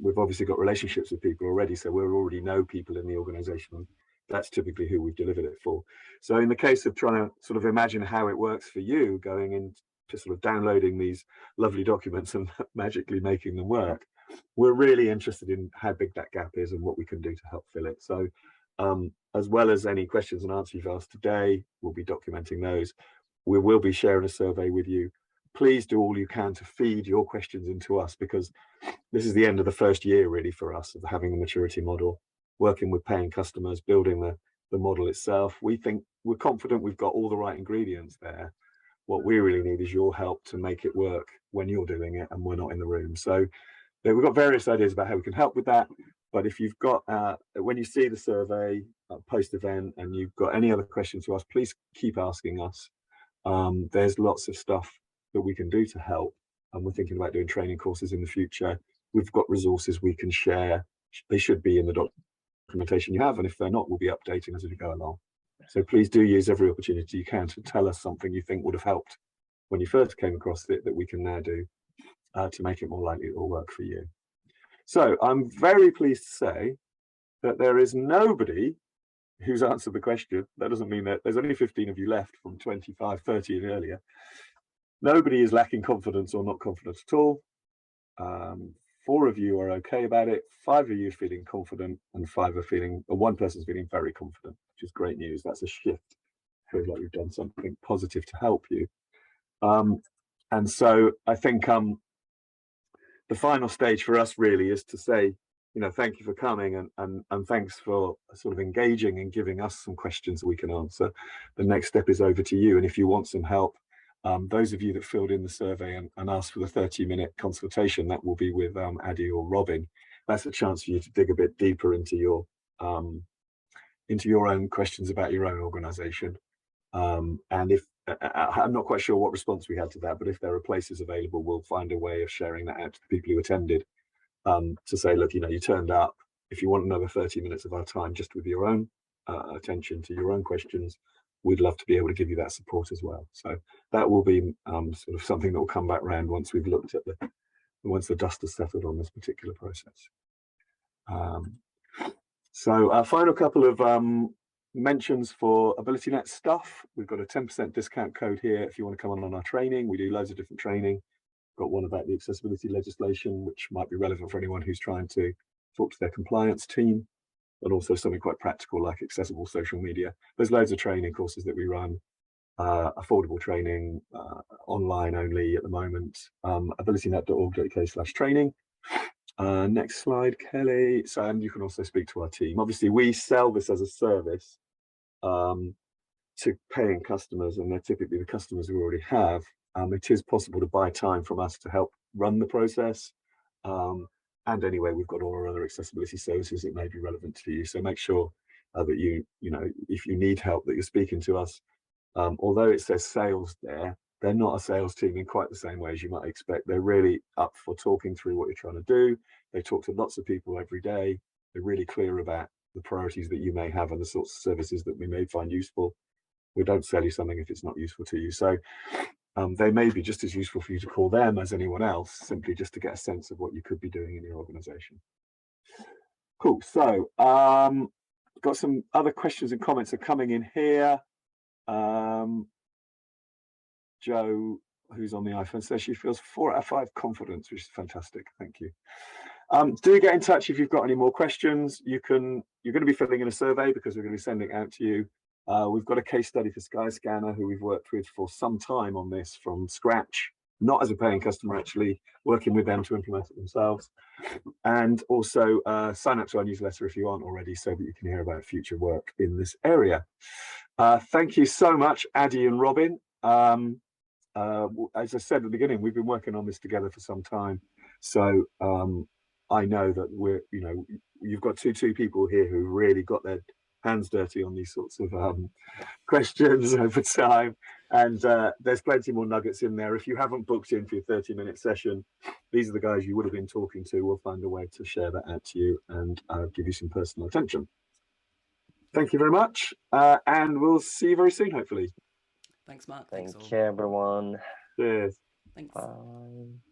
we've obviously got relationships with people already, so we already know people in the organization. That's typically who we've delivered it for. So in the case of trying to sort of imagine how it works for you, going into sort of downloading these lovely documents and magically making them work, we're really interested in how big that gap is and what we can do to help fill it. So as well as any questions and answers you've asked today, we'll be documenting those. We will be sharing a survey with you. Please do all you can to feed your questions into us, because this is the end of the first year really for us of having the maturity model, working with paying customers, building the model itself. We think we're confident we've got all the right ingredients there. What we really need is your help to make it work when you're doing it and we're not in the room. So we've got various ideas about how we can help with that. But if you've got, when you see the survey post-event and you've got any other questions to ask, please keep asking us. There's lots of stuff that we can do to help. And we're thinking about doing training courses in the future. We've got resources we can share. They should be in the documentation you have, and if they're not, we'll be updating as we go along. So please do use every opportunity you can to tell us something you think would have helped when you first came across it that we can now do to make it more likely it will work for you. So I'm very pleased to say that there is nobody who's answered the question. That doesn't mean that there's only 15 of you left from 25, 30 and earlier. Nobody is lacking confidence or not confident at all. 4 of you are okay about it, 5 of you are feeling confident, and 5 are feeling, or 1 person's feeling very confident, which is great news. That's a shift. Feels like we've done something positive to help you. And so I think the final stage for us really is to say, you know, thank you for coming and thanks for sort of engaging and giving us some questions that we can answer. The next step is over to you. And if you want some help, those of you that filled in the survey and asked for the 30-minute consultation, that will be with Addy or Robin. That's a chance for you to dig a bit deeper into your own questions about your own organization. And if I'm not quite sure what response we had to that, but if there are places available, we'll find a way of sharing that out to the people who attended, to say, look, you know, you turned up. If you want another 30 minutes of our time just with your own attention to your own questions, we'd love to be able to give you that support as well. So that will be sort of something that will come back round once we've looked at once the dust has settled on this particular process. So our final couple of mentions for AbilityNet stuff. We've got a 10% discount code here if you want to come on our training. We do loads of different training. Got one about the accessibility legislation, which might be relevant for anyone who's trying to talk to their compliance team, but also something quite practical like accessible social media. There's loads of training courses that we run, affordable training, online only at the moment, abilitynet.org.uk/training. Next slide, Kelly. So, and you can also speak to our team. Obviously, we sell this as a service to paying customers, and they're typically the customers we already have. It is possible to buy time from us to help run the process. And anyway, we've got all our other accessibility services that may be relevant to you. So make sure that you know, if you need help, that you're speaking to us. Although it says sales there, they're not a sales team in quite the same way as you might expect. They're really up for talking through what you're trying to do. They talk to lots of people every day. They're really clear about the priorities that you may have and the sorts of services that we may find useful. We don't sell you something if it's not useful to you. So they may be just as useful for you to call them as anyone else, simply just to get a sense of what you could be doing in your organization. Cool. So got some other questions and comments are coming in here. Joe, who's on the iPhone, says she feels 4 out of 5 confidence, which is fantastic. Thank you. Do get in touch if you've got any more questions. You're going to be filling in a survey because we're going to be sending it out to you. We've got a case study for Skyscanner, who we've worked with for some time on this from scratch, not as a paying customer, actually working with them to implement it themselves. And also sign up to our newsletter if you aren't already, so that you can hear about future work in this area. Thank you so much, Addy and Robin. As I said at the beginning, we've been working on this together for some time. So I know that you've got two people here who really got their hands dirty on these sorts of questions over time. And there's plenty more nuggets in there. If you haven't booked in for your 30-minute session, these are the guys you would have been talking to. We'll find a way to share that out to you and give you some personal attention. Thank you very much. And we'll see you very soon, hopefully. Thanks, Mark. Thank you, everyone. Cheers. Thanks. Bye.